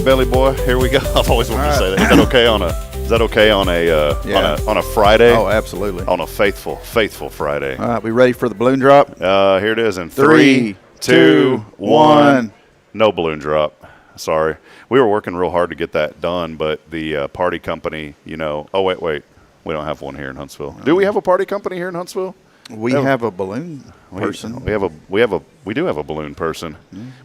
right, Billy boy, here we go. I've always wanted to say that. Is that okay on a Friday? Oh, absolutely. On a faithful Friday. All right, we ready for the balloon drop? Here it is in 3, 2, 1. No balloon drop. Sorry. We were working real hard to get that done, but the party company, oh, wait. We don't have one here in Huntsville. Do we have a party company here in Huntsville? We have a balloon person. We do have a balloon person.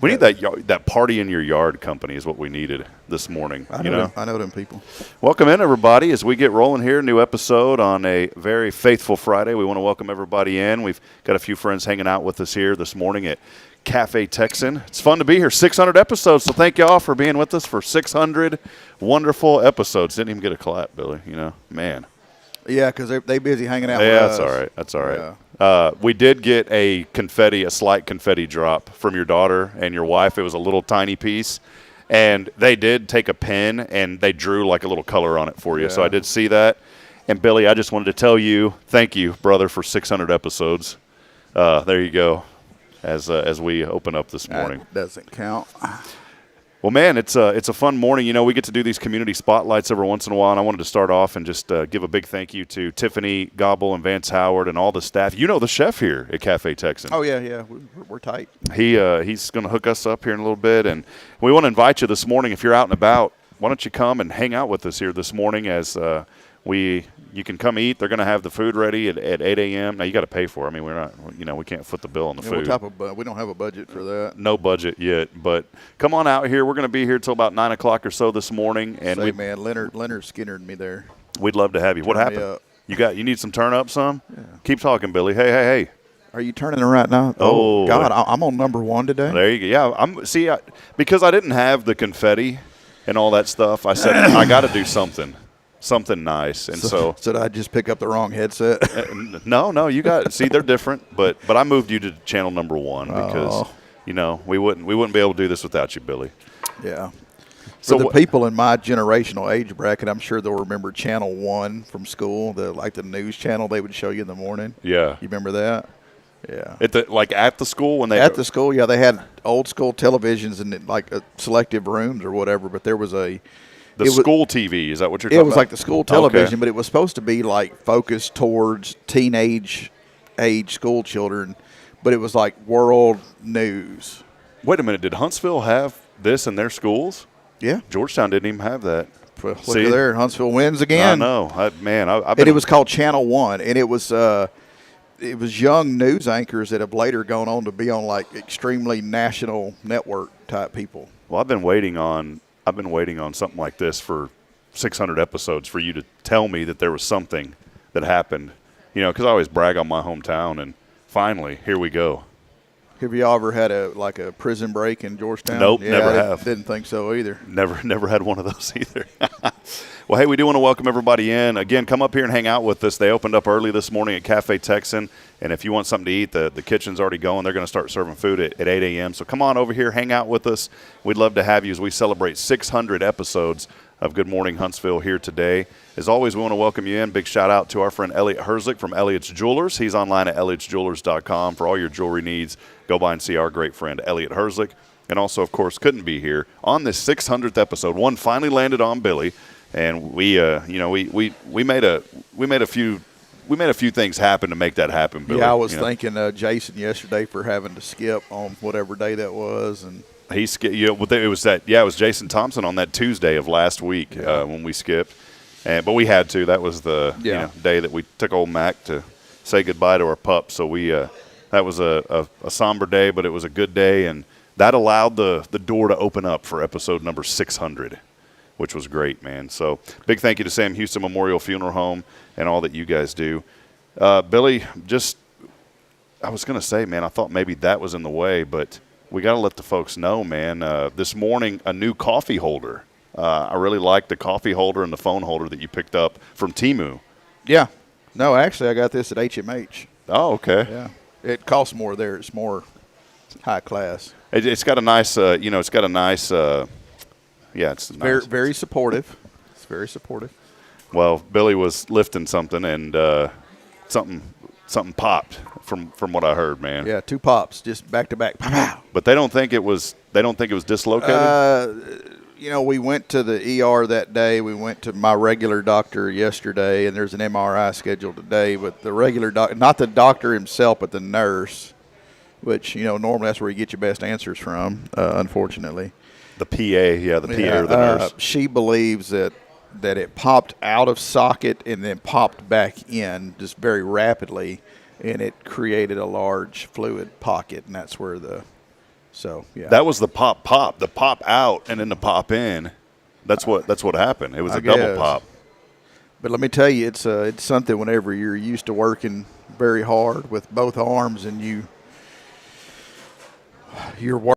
We need that party in your yard company is what we needed this morning. I know them people. Welcome in, everybody, as we get rolling here. New episode on a very faithful Friday. We want to welcome everybody in. We've got a few friends hanging out with us here this morning at Cafe TEXAN. It's fun to be here. 600 episodes, so thank y'all for being with us for 600 wonderful episodes. Didn't even get a clap, Billy. Man. Yeah, because they busy hanging out with us. us. That's all right. Yeah. We did get a slight confetti drop from your daughter and your wife. It was a little tiny piece, and they did take a pen and they drew like a little color on it for you. Yeah. So I did see that. And Billy, I just wanted to tell you, thank you, brother, for 600 episodes. There you go. As we open up this morning. That doesn't count. Well, man, it's a fun morning. We get to do these community spotlights every once in a while, and I wanted to start off and just give a big thank you to Tiffany Gobble and Vance Howard and all the staff. The chef here at Cafe TEXAN. Oh, yeah. We're tight. He's going to hook us up here in a little bit, and we want to invite you this morning. If you're out and about, why don't you come and hang out with us here this morning as you can come eat. They're going to have the food ready at 8 a.m. Now, you got to pay for it. I mean, we're not, we can't foot the bill on the food. We don't have a budget for that. No budget yet, but come on out here. We're going to be here till about 9 o'clock or so this morning. And man, Leonard Skinnered me there. We'd love to have you. What happened? You need some turn up some? Yeah. Keep talking, Billy. Hey. Are you turning them right now? Oh God, I'm on number 1 today. There you go. Yeah, because I didn't have the confetti and all that stuff, I said I got to do something nice, and so did I just pick up the wrong headset? No, you got. See, they're different, but I moved you to channel number 1 because we wouldn't be able to do this without you, Billy. Yeah. So the people in my generational age bracket, I'm sure they'll remember channel 1 from school, the news channel they would show you in the morning. Yeah. You remember that? Yeah. At the school when they at the school, yeah, they had old school televisions in selective rooms or whatever, but there was school TV, is that what you're talking about? It was like the school television, but it was supposed to be focused towards teenage age school children, but it was like world news. Wait a minute, did Huntsville have this in their schools? Yeah. Georgetown didn't even have that. Well, look at there, Huntsville wins again. I know. And it was called Channel 1, and it was young news anchors that have later gone on to be on extremely national network type people. Well, I've been waiting on something like this for 600 episodes for you to tell me that there was something that happened, because I always brag on my hometown, and finally, here we go. Have you ever had a prison break in Georgetown? Nope, never have. Didn't think so either. Never had one of those either. Well, hey, we do want to welcome everybody in. Again, come up here and hang out with us. They opened up early this morning at Cafe TEXAN, and if you want something to eat, the kitchen's already going. They're going to start serving food at 8 a.m. So come on over here, hang out with us. We'd love to have you as we celebrate 600 episodes of Good Morning Huntsville here today. As always, we want to welcome you in. Big shout-out to our friend Elliot Herzlich from Elliot's Jewelers. He's online at elliotsjewelers.com for all your jewelry needs. Go by and see our great friend Elliot Herzlich. And also, of course, couldn't be here on this 600th episode. One finally landed on Billy. And we made a few things happen to make that happen, Billy. Yeah, I was thanking Jason yesterday for having to skip on whatever day that was, and he skipped. It was Jason Thompson on that Tuesday of last week when we skipped, but we had to. That was the day that we took old Mac to say goodbye to our pup. So that was a somber day, but it was a good day, and that allowed the door to open up for episode number 600. Which was great, man. So big thank you to Sam Houston Memorial Funeral Home and all that you guys do. Billy, I was going to say, man, I thought maybe that was in the way, but we got to let the folks know, man. This morning, a new coffee holder. I really like the coffee holder and the phone holder that you picked up from Temu. Yeah. No, actually, I got this at SHMFH. Oh, okay. Yeah. It costs more there. It's more high class. It's got a nice, yeah, it's nice. Very, very supportive. It's very supportive. Well, Billy was lifting something, and something popped from what I heard, man. Yeah, 2 pops, just back to back. Pow, pow. But they don't think it was dislocated. we went to the ER that day. We went to my regular doctor yesterday, and there's an MRI scheduled today. But the regular doctor, not the doctor himself, but the nurse, which, normally that's where you get your best answers from, unfortunately. The PA, the PA or the nurse. She believes that it popped out of socket and then popped back in just very rapidly, and it created a large fluid pocket, and that's where That was the pop out and then the pop in. That's what happened. It was a double pop. But let me tell you, it's something whenever you're used to working very hard with both arms and you're working.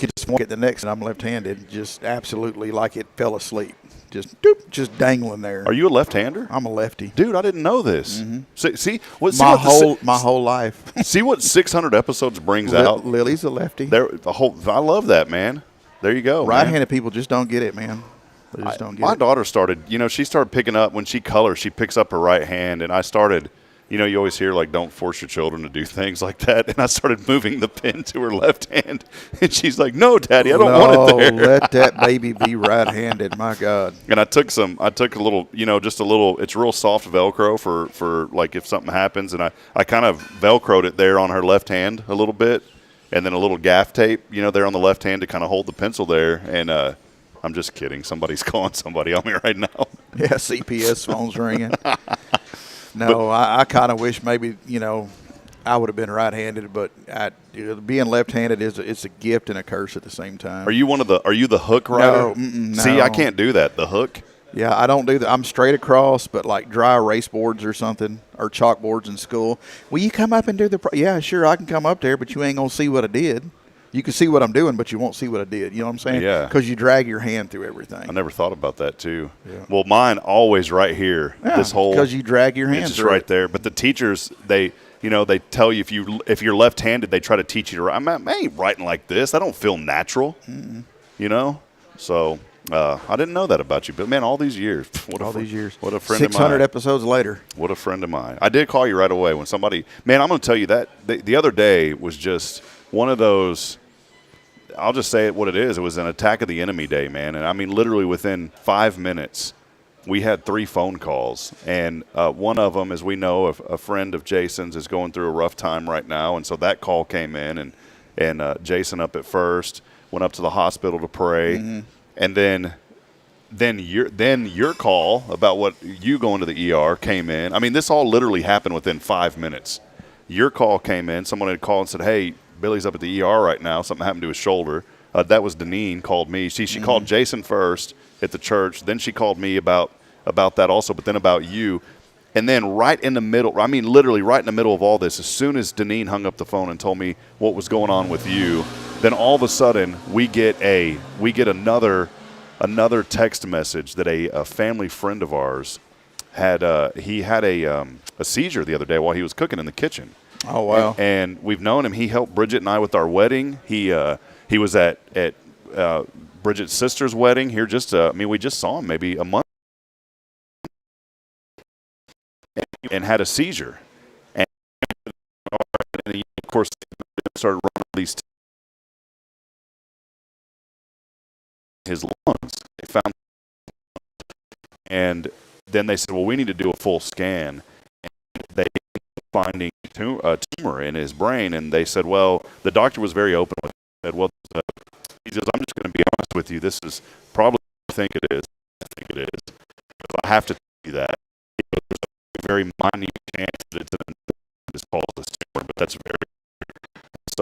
You just want to get the next, and I'm left-handed, just absolutely like it fell asleep. Just dangling there. Are you a left-hander? I'm a lefty. Dude, I didn't know this. Mm-hmm. My whole life. See what 600 episodes brings out? Lily's a lefty. I love that, man. There you go. Right-handed people just don't get it, man. They just don't get it. My daughter started, she started picking up, when she colors, she picks up her right hand, and I started, you always hear, like, don't force your children to do things like that. And I started moving the pen to her left hand. And she's like, no, Daddy, I don't want it there. Let that baby be right-handed, my God. And I took a little, it's real soft Velcro for like if something happens. And I kind of Velcroed it there on her left hand a little bit. And then a little gaff tape, there on the left hand to kind of hold the pencil there. And I'm just kidding. Somebody's calling somebody on me right now. Yeah, CPS phone's ringing. No, I kind of wish maybe, I would have been right-handed, but being left-handed it's a gift and a curse at the same time. Are you the hook rider? No. See, I can't do that. The hook? Yeah, I don't do that. I'm straight across, but like dry erase boards or something, or chalkboards in school. Will you come up and do yeah, sure, I can come up there, but you ain't going to see what I did. You can see what I'm doing, but you won't see what I did. You know what I'm saying? Yeah. Because you drag your hand through everything. I never thought about that, too. Yeah. Well, mine always right here. Yeah, this whole because you drag your hand it's just through right it. there. But the teachers, they tell you if you're left-handed, they try to teach you to write. I ain't writing like this. I don't feel natural. Mm-hmm. So I didn't know that about you. But, man, all these years. What a friend of mine. 600 episodes later. What a friend of mine. I did call you right away when somebody – man, I'm going to tell you that the other day was just one of those – I'll just say it what it is. It was an attack of the enemy day, man. And, I mean, literally within 5 minutes, we had 3 phone calls. And one of them, as we know, a friend of Jason's is going through a rough time right now. And so that call came in, and Jason up at first, went up to the hospital to pray. Mm-hmm. And then your call about what you going to the ER came in. I mean, this all literally happened within 5 minutes. Your call came in. Someone had called and said, hey, Billy's up at the ER right now. Something happened to his shoulder. That was Deneen called me. She mm-hmm. called Jason first at the church. Then she called me about that also, but then about you. And then right in the middle, I mean literally right in the middle of all this, as soon as Deneen hung up the phone and told me what was going on with you, then all of a sudden we get another text message that a family friend of ours had. He had a seizure the other day while he was cooking in the kitchen. Oh, wow. And we've known him. He helped Bridget and I with our wedding. He was at Bridget's sister's wedding here we just saw him maybe a month and had a seizure. And he, of course, started running these his lungs. They found, and then they said, well, we need to do a full scan. And they finding a tumor in his brain, and they said, well, the doctor was very open with it. Said, well, he says, I'm just going to be honest with you. This is probably what I think it is. I have to tell you that. There's a very minute chance that it's called a tumor, but that's very.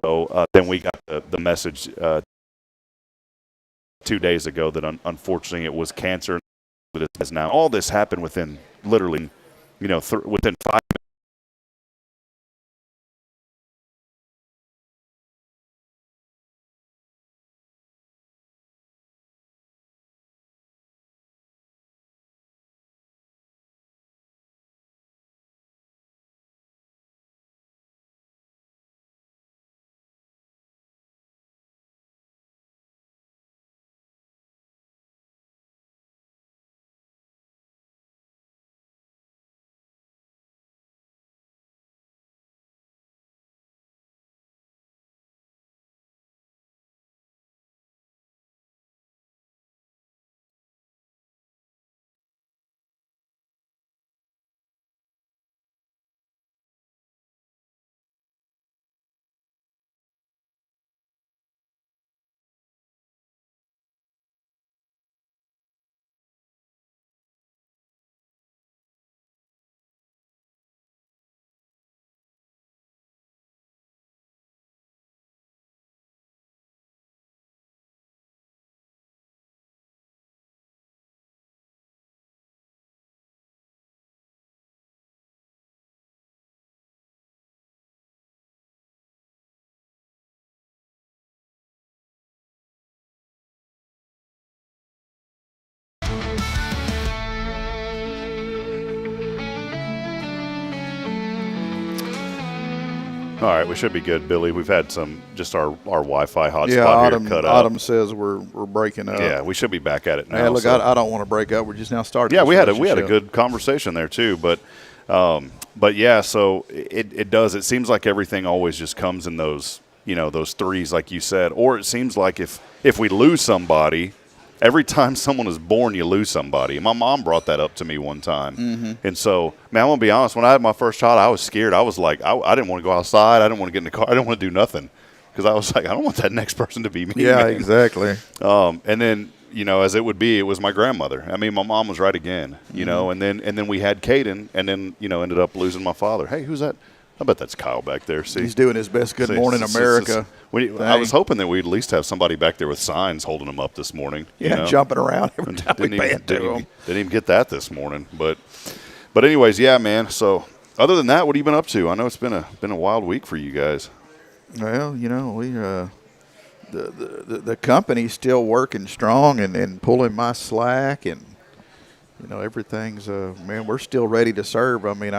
So then we got the message 2 days ago that unfortunately it was cancer. That it is now. All this happened within literally, within 5 minutes. All right, we should be good, Billy. We've had just our Wi-Fi hotspot here cut up. Autumn says we're breaking up. Yeah, we should be back at it now. Hey, look, I don't want to break up. We're just now starting. Yeah, we had a good conversation there too, but yeah, so it does. It seems like everything always just comes in those those threes, like you said, or it seems like if we lose somebody. Every time someone is born, you lose somebody. My mom brought that up to me one time. And so, man, I'm going to be honest. When I had my first child, I was scared. I was like, I didn't want to go outside. I didn't want to get in the car. I didn't want to do nothing because I was like, I don't want that next person to be me. Yeah, man. Exactly. And then, as it would be, it was my grandmother. I mean, my mom was right again, you know, and then we had Cauthen and then, ended up losing my father. Hey, who's that? I bet that's Kyle back there. See, he's doing his best Good Morning America. I was hoping that we'd at least have somebody back there with signs holding him up this morning. Yeah, jumping around every time didn't even get that this morning. But anyways, yeah, man. So other than that, what have you been up to? I know it's been a wild week for you guys. Well, we the company's still working strong and pulling my slack, and everything's man, we're still ready to serve. I mean,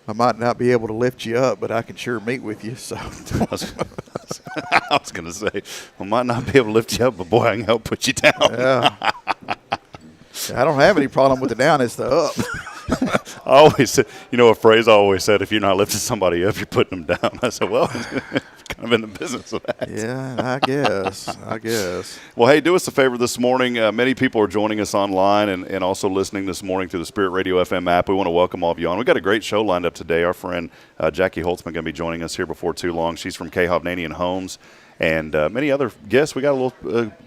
I might not be able to lift you up, but I can sure meet with you. So I was going to say, I might not be able to lift you up, but boy, I can help put you down. Yeah. I don't have any problem with the down. It's the up. I always said, a phrase I always said, if you're not lifting somebody up, you're putting them down. I said, well, kind of in the business of that. Yeah, I guess. Well, hey, do us a favor this morning. Many people are joining us online and also listening this morning through the Spirit Radio FM app. We want to welcome all of you on. We've got a great show lined up today. Our friend Jackie Holtzman going to be joining us here before too long. She's from Cauthen Homes. And many other guests. We got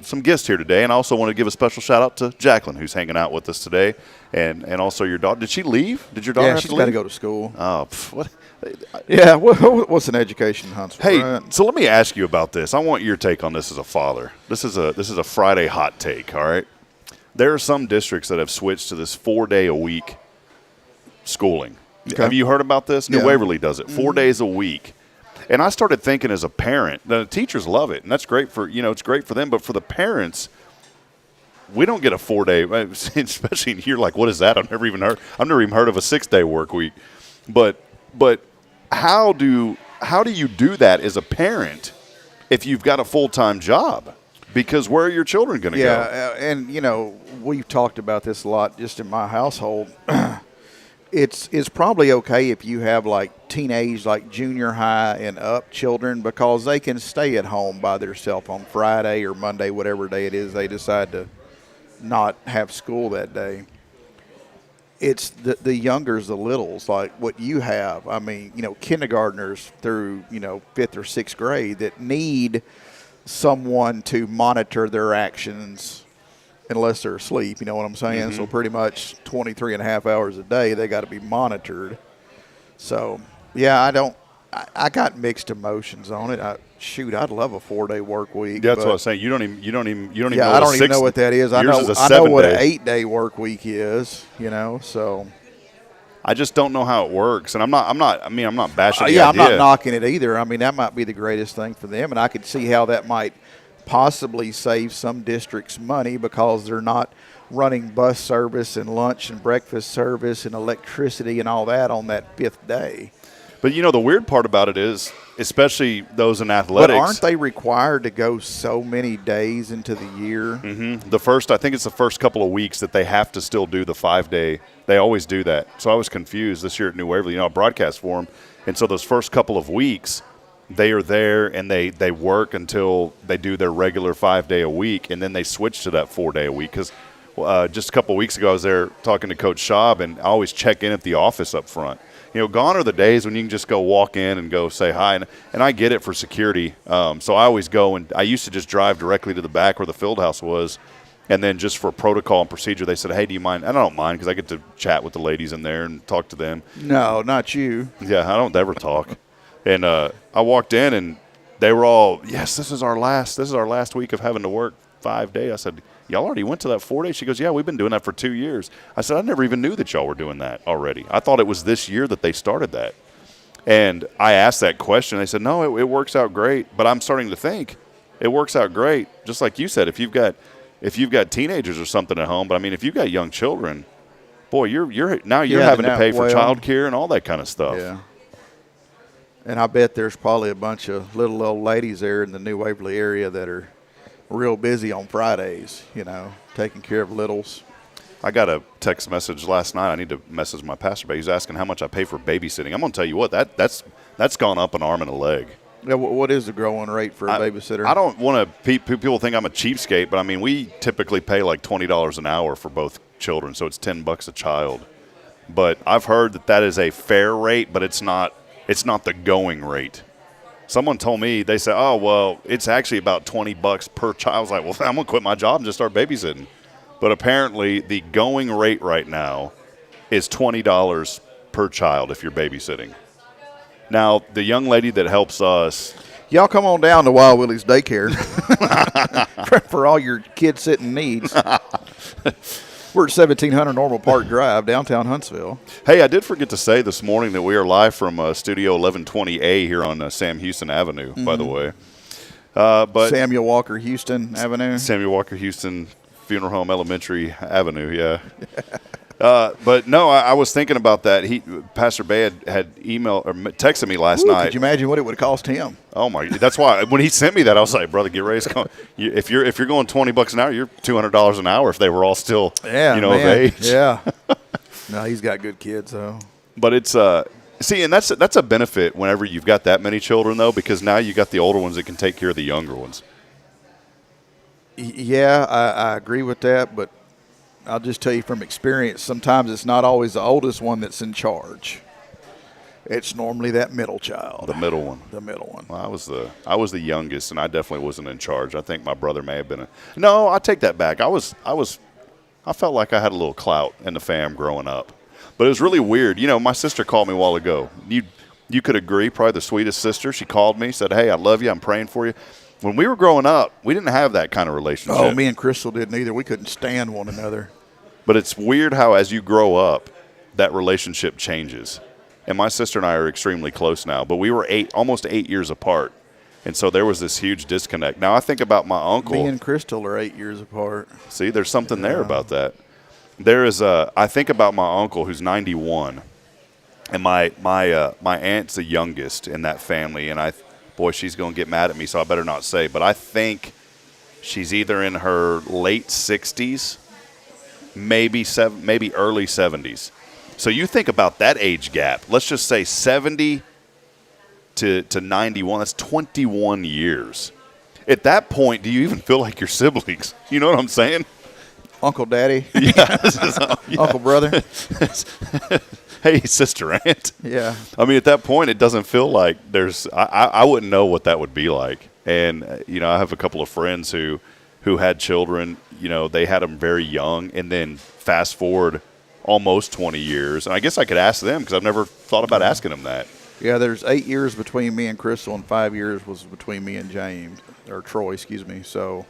some guests here today, and I also want to give a special shout out to Jacqueline, who's hanging out with us today, and also your daughter. Did she leave? Did your daughter have to leave? Yeah, she's got to go to school. Oh, what? Yeah, what's an education in Huntsville? Hey, right? So let me ask you about this. I want your take on this as a father. This is a Friday hot take. All right, there are some districts that have switched to this 4-day-a-week schooling. Okay. Have you heard about this? New Waverly does it 4 days a week. And I started thinking as a parent, the teachers love it, and that's great for it's great for them. But for the parents, we don't get a 4-day, especially in here. Like, what is that? I've never even heard of a 6-day work week. But how do you do that as a parent if you've got a full-time job? Because where are your children going to go? Yeah, and we've talked about this a lot just in my household. It's probably okay if you have like teenage, like junior high and up children, because they can stay at home by themselves on Friday or Monday, whatever day it is they decide to not have school that day. It's the youngers, the littles, like what you have. I mean, kindergartners through, 5th or 6th grade that need someone to monitor their actions unless they're asleep, you know what I'm saying? Mm-hmm. So pretty much 23 and a half hours a day, they got to be monitored. So, yeah, I got mixed emotions on it. I'd love a 4-day work week. That's what I was saying. You don't even know. Yeah, I don't even know what that is. I know what an 8-day work week is, so. I just don't know how it works, and I'm not bashing the idea. I'm not knocking it either. I mean, that might be the greatest thing for them, and I could see how that might possibly save some districts money because they're not running bus service and lunch and breakfast service and electricity and all that on that 5th day. But the weird part about it is, especially those in athletics. But aren't they required to go so many days into the year? Mm-hmm. I think it's the first couple of weeks that they have to still do the 5-day. They always do that. So I was confused this year at New Waverly. I broadcast for them, and so those first couple of weeks, they are there and they work until they do their regular 5-day a week, and then they switch to that 4-day a week. Because just a couple of weeks ago, I was there talking to Coach Schaub, and I always check in at the office up front. Gone are the days when you can just go walk in and go say hi, and I get it for security. So I always go, and I used to just drive directly to the back where the field house was, and then just for protocol and procedure, they said, hey, do you mind? And I don't mind because I get to chat with the ladies in there and talk to them. No, not you. Yeah, I don't ever talk. And I walked in, and they were all, yes, this is our last week of having to work 5 days. I said, y'all already went to that 4 days? She goes, yeah, we've been doing that for 2 years. I said, I never even knew that y'all were doing that already. I thought it was this year that they started that. And I asked that question. They said, no, it works out great. But I'm starting to think it works out great. Just like you said, if you've got teenagers or something at home, but I mean, if you've got young children, boy, you're having to pay for child care and all that kind of stuff. Yeah. And I bet there's probably a bunch of little old ladies there in the New Waverly area that are real busy on Fridays, taking care of littles. I got a text message last night. I need to message my pastor, but he's asking how much I pay for babysitting. I'm going to tell you what, that's gone up an arm and a leg. Yeah, what is the going rate for a babysitter? I don't want to – people think I'm a cheapskate, but, I mean, we typically pay like $20 an hour for both children, so it's $10 a child. But I've heard that is a fair rate, but it's not the going rate. Someone told me, they said, oh, well, it's actually about $20 per child. I was like, well, I'm going to quit my job and just start babysitting. But apparently the going rate right now is $20 per child if you're babysitting. Now, the young lady that helps us. Y'all come on down to Wild Willie's Daycare for all your kid-sitting needs. We're at 1700 Normal Park Drive, downtown Huntsville. Hey, I did forget to say this morning that we are live from Studio 1120A here on Sam Houston Avenue, by the way. But Samuel Walker Houston Avenue. Samuel Walker Houston Funeral Home Elementary Avenue, yeah. But no, I was thinking about that. Pastor Bay had emailed or texted me last night. Could you imagine what it would cost him? Oh my! That's why when he sent me that, I was like, "Brother, get ready to go." If you're going $20 an hour, you're $200 an hour. If they were all still, of age. Yeah. No, he's got good kids though. But it's see, and that's a benefit whenever you've got that many children though, because now you got the older ones that can take care of the younger ones. Yeah, I agree with that, but I'll just tell you from experience, sometimes it's not always the oldest one that's in charge. It's normally that middle child. The middle one. The middle one. Well, I was the youngest, and I definitely wasn't in charge. I think my brother may have been. No, I take that back. I felt like I had a little clout in the fam growing up, but it was really weird. My sister called me a while ago. You could agree, probably the sweetest sister. She called me, said, "Hey, I love you. I'm praying for you." When we were growing up, we didn't have that kind of relationship. Oh, me and Crystal didn't either. We couldn't stand one another. But it's weird how as you grow up, that relationship changes. And my sister and I are extremely close now, but we were almost 8 years apart. And so there was this huge disconnect. Now I think about my uncle. Me and Crystal are 8 years apart. See, there's something there about that. I think about my uncle who's 91, and my aunt's the youngest in that family, and boy, she's going to get mad at me, so I better not say. But I think she's either in her late 60s, maybe early 70s. So you think about that age gap. Let's just say 70 to 91. That's 21 years. At that point, do you even feel like your siblings? You know what I'm saying? Uncle Daddy. Yeah. Uncle Brother. Hey, sister, aunt. Yeah. I mean, at that point, it doesn't feel like I wouldn't know what that would be like. And, I have a couple of friends who had children, they had them very young, and then fast forward almost 20 years. And I guess I could ask them because I've never thought about asking them that. Yeah, there's 8 years between me and Crystal, and 5 years was between me and Troy, excuse me. So,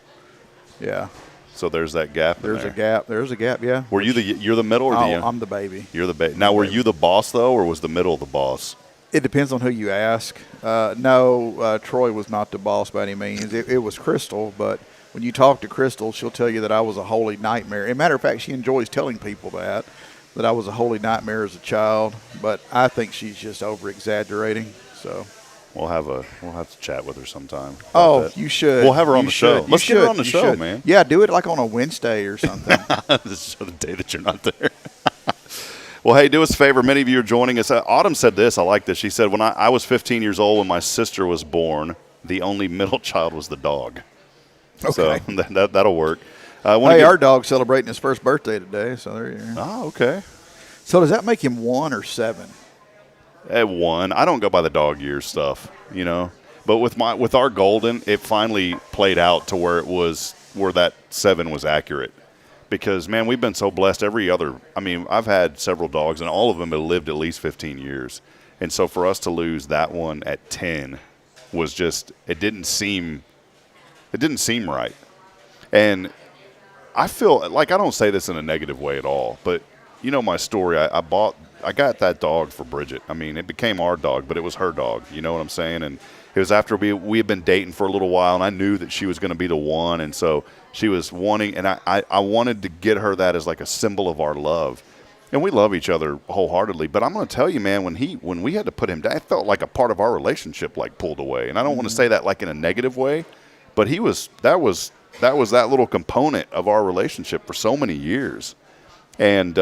yeah. So there's that gap. There's a gap. There's a gap, yeah. Were you're the middle or the young? I'm the baby. You're the baby. Now, were you the boss, though, or was the middle the boss? It depends on who you ask. No, Troy was not the boss by any means. It was Crystal, but when you talk to Crystal, she'll tell you that I was a holy nightmare. As a matter of fact, she enjoys telling people that I was a holy nightmare as a child, but I think she's just over-exaggerating, so. We'll have to chat with her sometime. Oh, you should. We'll have her on the show. Let's get her on the show, man. Yeah, do it like on a Wednesday or something. This is the day that you're not there. Well, hey, do us a favor. Many of you are joining us. Autumn said this. I like this. She said, when I was 15 years old when my sister was born, the only middle child was the dog. Okay. So that'll work. Hey, our dog's celebrating his first birthday today, so there you go. Oh, okay. So does that make him 1 or 7? At 1. I don't go by the dog year stuff, But with our golden, it finally played out to where that 7 was accurate. Because, man, we've been so blessed. I've had several dogs, and all of them have lived at least 15 years. And so for us to lose that one at 10 was just, it didn't seem right. And I feel like, I don't say this in a negative way at all, but my story, I got that dog for Bridget. I mean, it became our dog, but it was her dog. You know what I'm saying? And it was after we had been dating for a little while, and I knew that she was going to be the one. And so she was wanting, and I wanted to get her that as like a symbol of our love. And we love each other wholeheartedly. But I'm going to tell you, man, when we had to put him down, it felt like a part of our relationship like pulled away. And I don't want to say that like in a negative way, but that was that little component of our relationship for so many years. And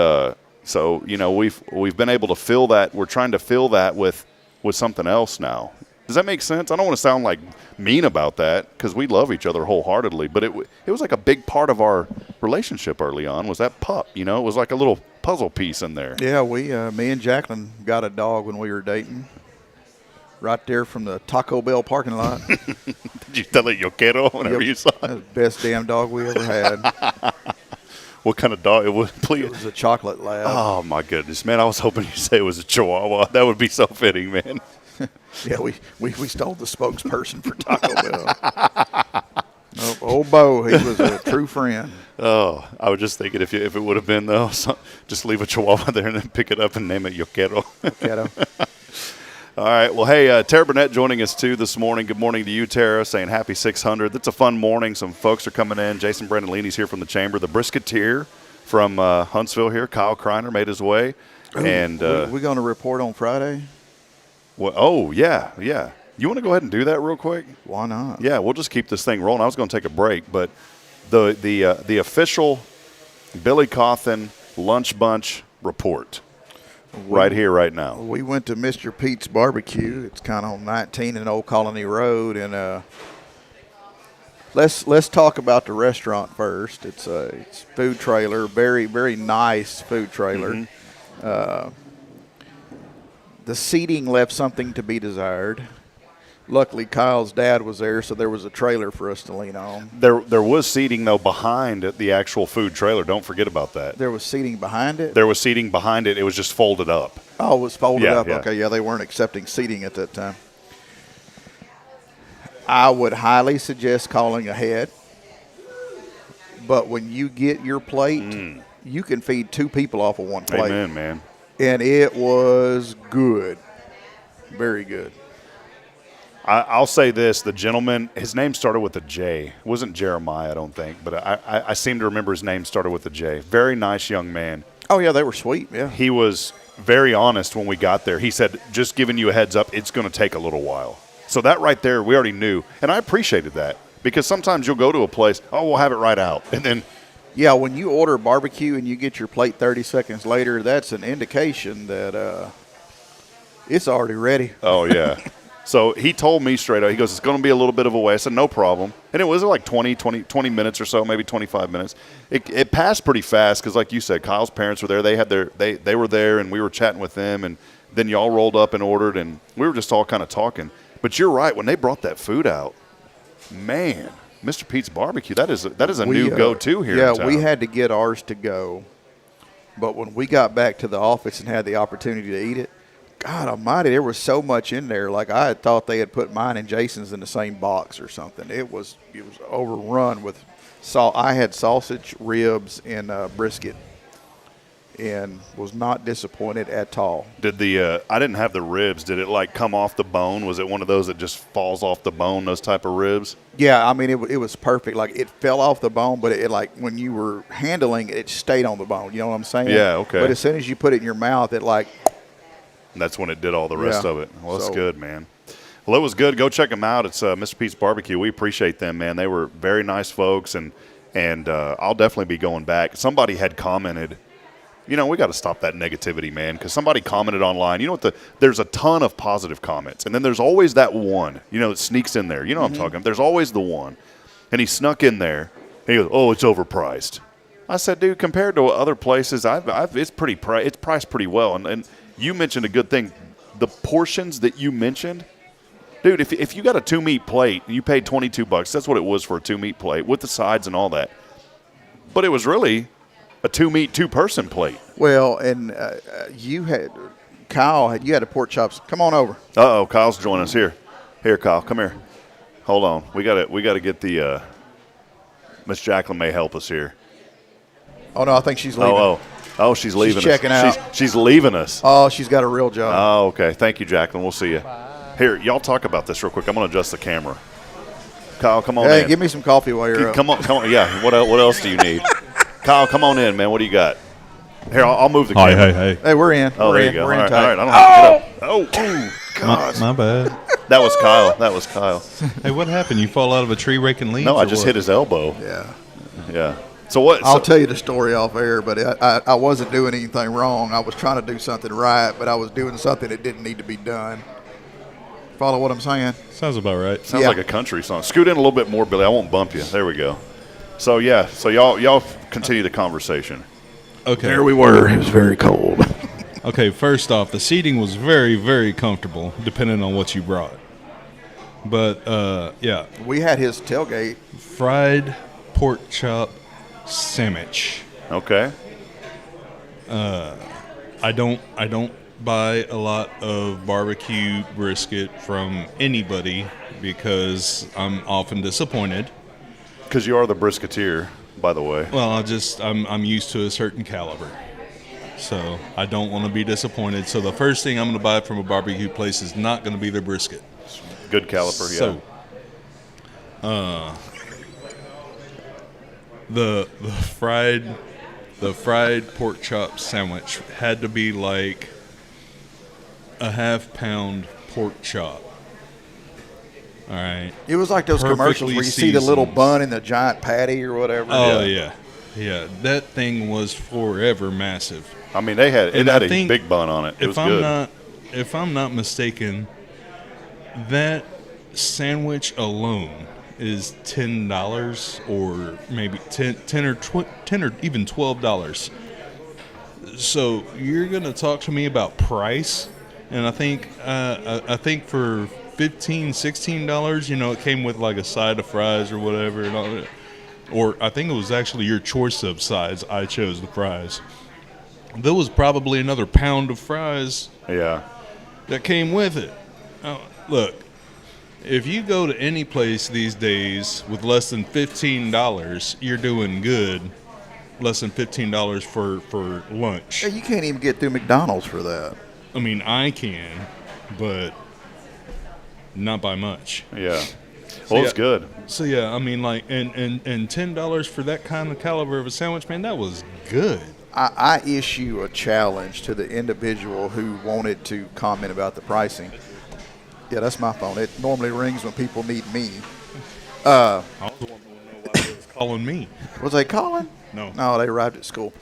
so, you know, we've been able to fill that. We're trying to fill that with something else now. Does that make sense? I don't want to sound like mean about that because we love each other wholeheartedly, but it was like a big part of our relationship early on was that pup. You know, it was like a little puzzle piece in there. Yeah, me and Jacqueline got a dog when we were dating, right there from the Taco Bell parking lot. Did you tell it yo quiero whenever you saw it? That was the best damn dog we ever had. What kind of dog? It was a chocolate lab. Oh my goodness, man! I was hoping you'd say it was a Chihuahua. That would be so fitting, man. Yeah, we stole the spokesperson for Taco Bell. Old Bo, he was a true friend. Oh, I was just thinking if it would have been though, just leave a Chihuahua there and then pick it up and name it Yo Quiero. All right. Well, hey, Tara Burnett joining us too this morning. Good morning to you, Tara, saying happy 600. It's a fun morning. Some folks are coming in. Jason Brandolini's here from the Chamber. The Brisketeer from Huntsville here. Kyle Kreiner made his way. And we going to report on Friday? Well, oh, yeah. You want to go ahead and do that real quick? Why not? Yeah, we'll just keep this thing rolling. I was going to take a break, but the official Billy Cauthen Lunch Bunch report right here, right now. We went to Mr. Pete's Barbecue. It's kind of on 19 and Old Colony Road, and let's talk about the restaurant first. It's food trailer, very very nice food trailer. Mm-hmm. The seating left something to be desired. Luckily, Kyle's dad was there, so there was a trailer for us to lean on. There was seating, though, behind the actual food trailer. Don't forget about that. There was seating behind it? There was seating behind it. It was just folded up. Oh, it was folded up. Yeah. Okay, yeah, they weren't accepting seating at that time. I would highly suggest calling ahead. But when you get your plate, you can feed 2 people off of one plate. Amen, man. And it was good. Very good. I'll say this. The gentleman, his name started with a J. It wasn't Jeremiah, I don't think. But I seem to remember his name started with a J. Very nice young man. Oh, yeah, they were sweet, yeah. He was very honest when we got there. He said, just giving you a heads up, it's going to take a little while. So that right there, we already knew. And I appreciated that. Because sometimes you'll go to a place, oh, we'll have it right out. And then yeah, when you order barbecue and you get your plate 30 seconds later, that's an indication that it's already ready. Oh, yeah. So he told me straight out, he goes, it's going to be a little bit of a way. I said, no problem. And it was like 20 minutes or so, maybe 25 minutes. It passed pretty fast because, like you said, Kyle's parents were there. They were there, and we were chatting with them. And then y'all rolled up and ordered, and we were just all kind of talking. But you're right. When they brought that food out, man – Mr. Pete's Barbecue, that is a new go-to here in town. Yeah, we had to get ours to go. But when we got back to the office and had the opportunity to eat it, God almighty, there was so much in there. Like I had thought they had put mine and Jason's in the same box or something. It was overrun with salt. I had sausage, ribs, and brisket, and was not disappointed at all. Did I didn't have the ribs. Did it like come off the bone? Was it one of those that just falls off the bone, those type of ribs? Yeah, I mean, it was perfect. Like, it fell off the bone, but it like, when you were handling it, it stayed on the bone. You know what I'm saying? Yeah, okay. But as soon as you put it in your mouth, it like. That's when it did all the rest of it. Well, that's good, man. Well, it was good. Go check them out. It's Mr. Pete's Barbecue. We appreciate them, man. They were very nice folks, and I'll definitely be going back. Somebody had commented, you know, we got to stop that negativity, man, because somebody commented online. You know what? There's a ton of positive comments, and then there's always that one, you know, that sneaks in there. You know what I'm talking about? There's always the one. And he snuck in there. And he goes, oh, it's overpriced. I said, dude, compared to other places, it's priced pretty well. And you mentioned a good thing. The portions that you mentioned, dude, if you got a 2-meat plate and you paid $22, that's what it was for a 2-meat plate with the sides and all that. But it was really a 2-meat, 2-person plate. Well, and you had a pork chops. Come on over. Uh-oh, Kyle's joining us here. Here, Kyle, come here. Hold on. We got to get the Miss Jacqueline may help us here. Oh no, I think she's leaving. Oh, she's leaving. She's checking out. She's leaving us. Oh, she's got a real job. Oh, okay. Thank you, Jacqueline. We'll see you. Bye. Here, y'all talk about this real quick. I'm going to adjust the camera. Kyle, come on in. Hey, give me some coffee while you're up. Come on. Yeah. What else do you need? Kyle, come on in, man. What do you got? Here, I'll move the camera. Hey, we're in. Oh, we're there in. you go. We're All in right, tight. all right. I don't have to get up. Oh, God. My bad. That was Kyle. Hey, what happened? You fall out of a tree raking leaves? No, I just hit his elbow. Yeah. So what? I'll tell you the story off air, but I wasn't doing anything wrong. I was trying to do something right, but I was doing something that didn't need to be done. Follow what I'm saying? Sounds about right. Sounds like a country song. Scoot in a little bit more, Billy. I won't bump you. There we go. So yeah. So y'all continue the conversation. Okay. There we were. It was very cold. Okay, first off, the seating was very, very comfortable, depending on what you brought. But, yeah. We had his tailgate. Fried pork chop sandwich. Okay. I don't buy a lot of barbecue brisket from anybody because I'm often disappointed. Because you are the brisketeer, by the way. Well, I'm used to a certain caliber. So I don't want to be disappointed. So the first thing I'm going to buy from a barbecue place is not going to be their brisket. Good caliper, yeah. So, the fried pork chop sandwich had to be like a half-pound pork chop. All right. It was like those commercials where you see the little bun in the giant patty or whatever. Oh yeah. That thing was forever massive. I mean, it had a big bun on it. It was good. If I'm not mistaken, that sandwich alone is $10 or maybe $10 or even $12. So you're gonna talk to me about price, and I think for $15, $16, it came with like a side of fries or whatever, and all that. Or I think it was actually your choice of sides. I chose the fries. There was probably another pound of fries. Yeah. That came with it. Look, if you go to any place these days with less than $15, you're doing good. Less than $15 for lunch. Yeah, you can't even get through McDonald's for that. I mean, I can, but not by much. Yeah. Well, it's good. So yeah, I mean, like, and $10 for that kind of caliber of a sandwich, man, that was good. I issue a challenge to the individual who wanted to comment about the pricing. Yeah, that's my phone. It normally rings when people need me. I was the one who was calling me. Was they calling? No. No, they arrived at school.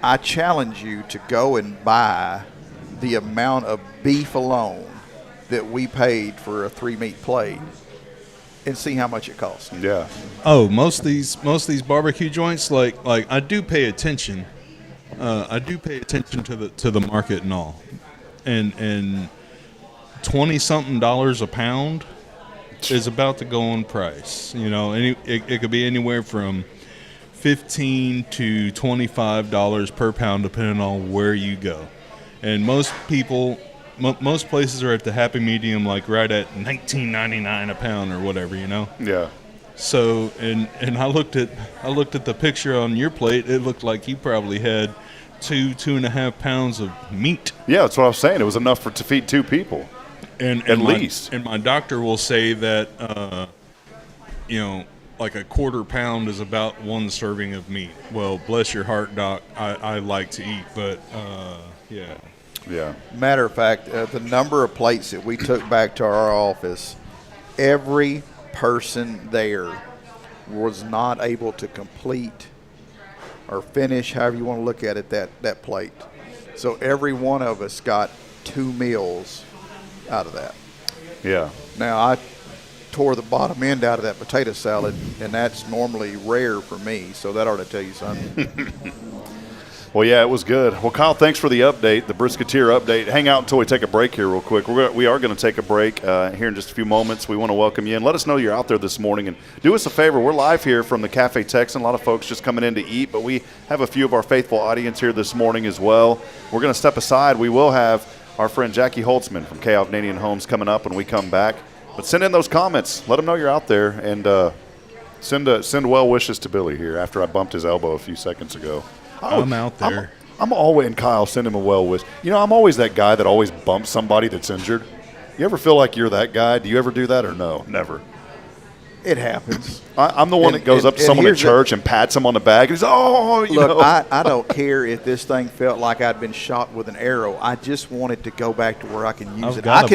I challenge you to go and buy the amount of beef alone that we paid for a 3-meat plate and see how much it costs. Yeah. Oh, most of these barbecue joints, like I do pay attention. I do pay attention to the market and all, and $20-something a pound is about to go on price. It could be anywhere from $15 to $25 per pound, depending on where you go. And most places are at the happy medium, like right at $19.99 a pound or whatever, Yeah. So and I looked at the picture on your plate. It looked like you probably had 2.5 pounds of meat. Yeah, that's what I was saying. It was enough to feed 2 people. At least. And my doctor will say that like a quarter pound is about 1 serving of meat. Well, bless your heart, Doc. I like to eat, but yeah. Yeah. Matter of fact, the number of plates that we took back to our office, every person there was not able to complete or finish, however you want to look at it, that plate. So every one of us got 2 meals out of that. Yeah. Now, I tore the bottom end out of that potato salad, and that's normally rare for me, so that ought to tell you something. Well, yeah, it was good. Well, Kyle, thanks for the update, the Brisketeer update. Hang out until we take a break here real quick. We are going to take a break here in just a few moments. We want to welcome you in. Let us know you're out there this morning. And do us a favor. We're live here from the Cafe Texan. A lot of folks just coming in to eat, but we have a few of our faithful audience here this morning as well. We're going to step aside. We will have our friend Jackie Holtzman from Cauthen Homes coming up when we come back. But send in those comments. Let them know you're out there. And send well wishes to Billy here after I bumped his elbow a few seconds ago. I'm out there. I'm always, and Kyle, send him a well wish. I'm always that guy that always bumps somebody that's injured. You ever feel like you're that guy? Do you ever do that or no? Never. It happens. I'm the one that goes up to someone at church and pats them on the back and says, "Oh, you know." I don't care if this thing felt like I'd been shot with an arrow. I just wanted to go back to where I can use it. I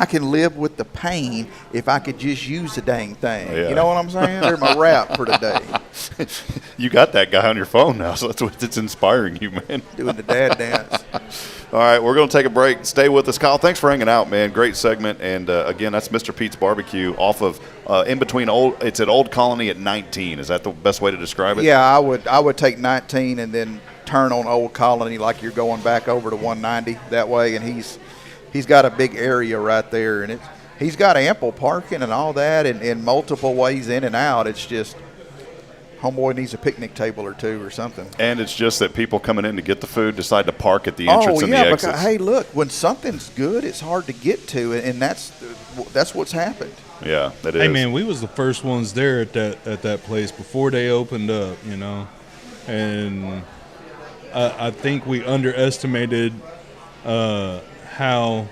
can live with the pain if I could just use the dang thing. Yeah. You know what I'm saying? They're my rap for today. You got that guy on your phone now, so it's inspiring you, man. Doing the dad dance. All right, we're going to take a break. Stay with us. Kyle, thanks for hanging out, man. Great segment. And, again, that's Mr. Pete's Barbecue off of in between it's at Old Colony at 19. Is that the best way to describe it? Yeah, I would take 19 and then turn on Old Colony like you're going back over to 190 that way. And he's got a big area right there. And he's got ample parking and all that and multiple ways in and out. It's just homeboy needs a picnic table or two or something. And it's just that people coming in to get the food decide to park at the entrance and the exits. Because, hey, look, when something's good, it's hard to get to, and that's what's happened. Yeah, that is. Hey, man, we was the first ones there at that place before they opened up, you know. And I think we underestimated how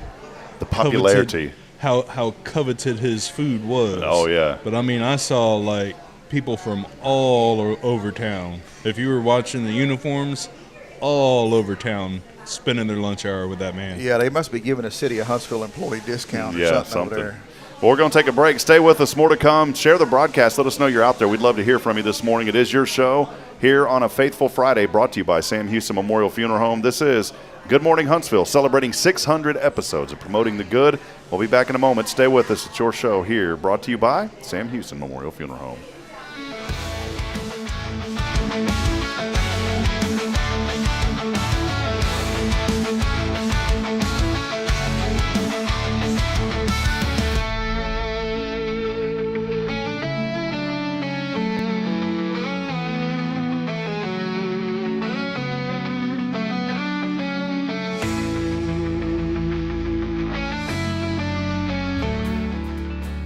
the popularity, how coveted his food was. Oh, yeah. But, I mean, I saw, like, people from all over town. If you were watching the uniforms, all over town spending their lunch hour with that man. Yeah, they must be giving a City of Huntsville employee discount or something over there. Well, we're going to take a break. Stay with us. More to come. Share the broadcast. Let us know you're out there. We'd love to hear from you this morning. It is your show here on a Faithful Friday, brought to you by Sam Houston Memorial Funeral Home. This is Good Morning Huntsville, celebrating 600 episodes of promoting the good. We'll be back in a moment. Stay with us. It's your show here, brought to you by Sam Houston Memorial Funeral Home.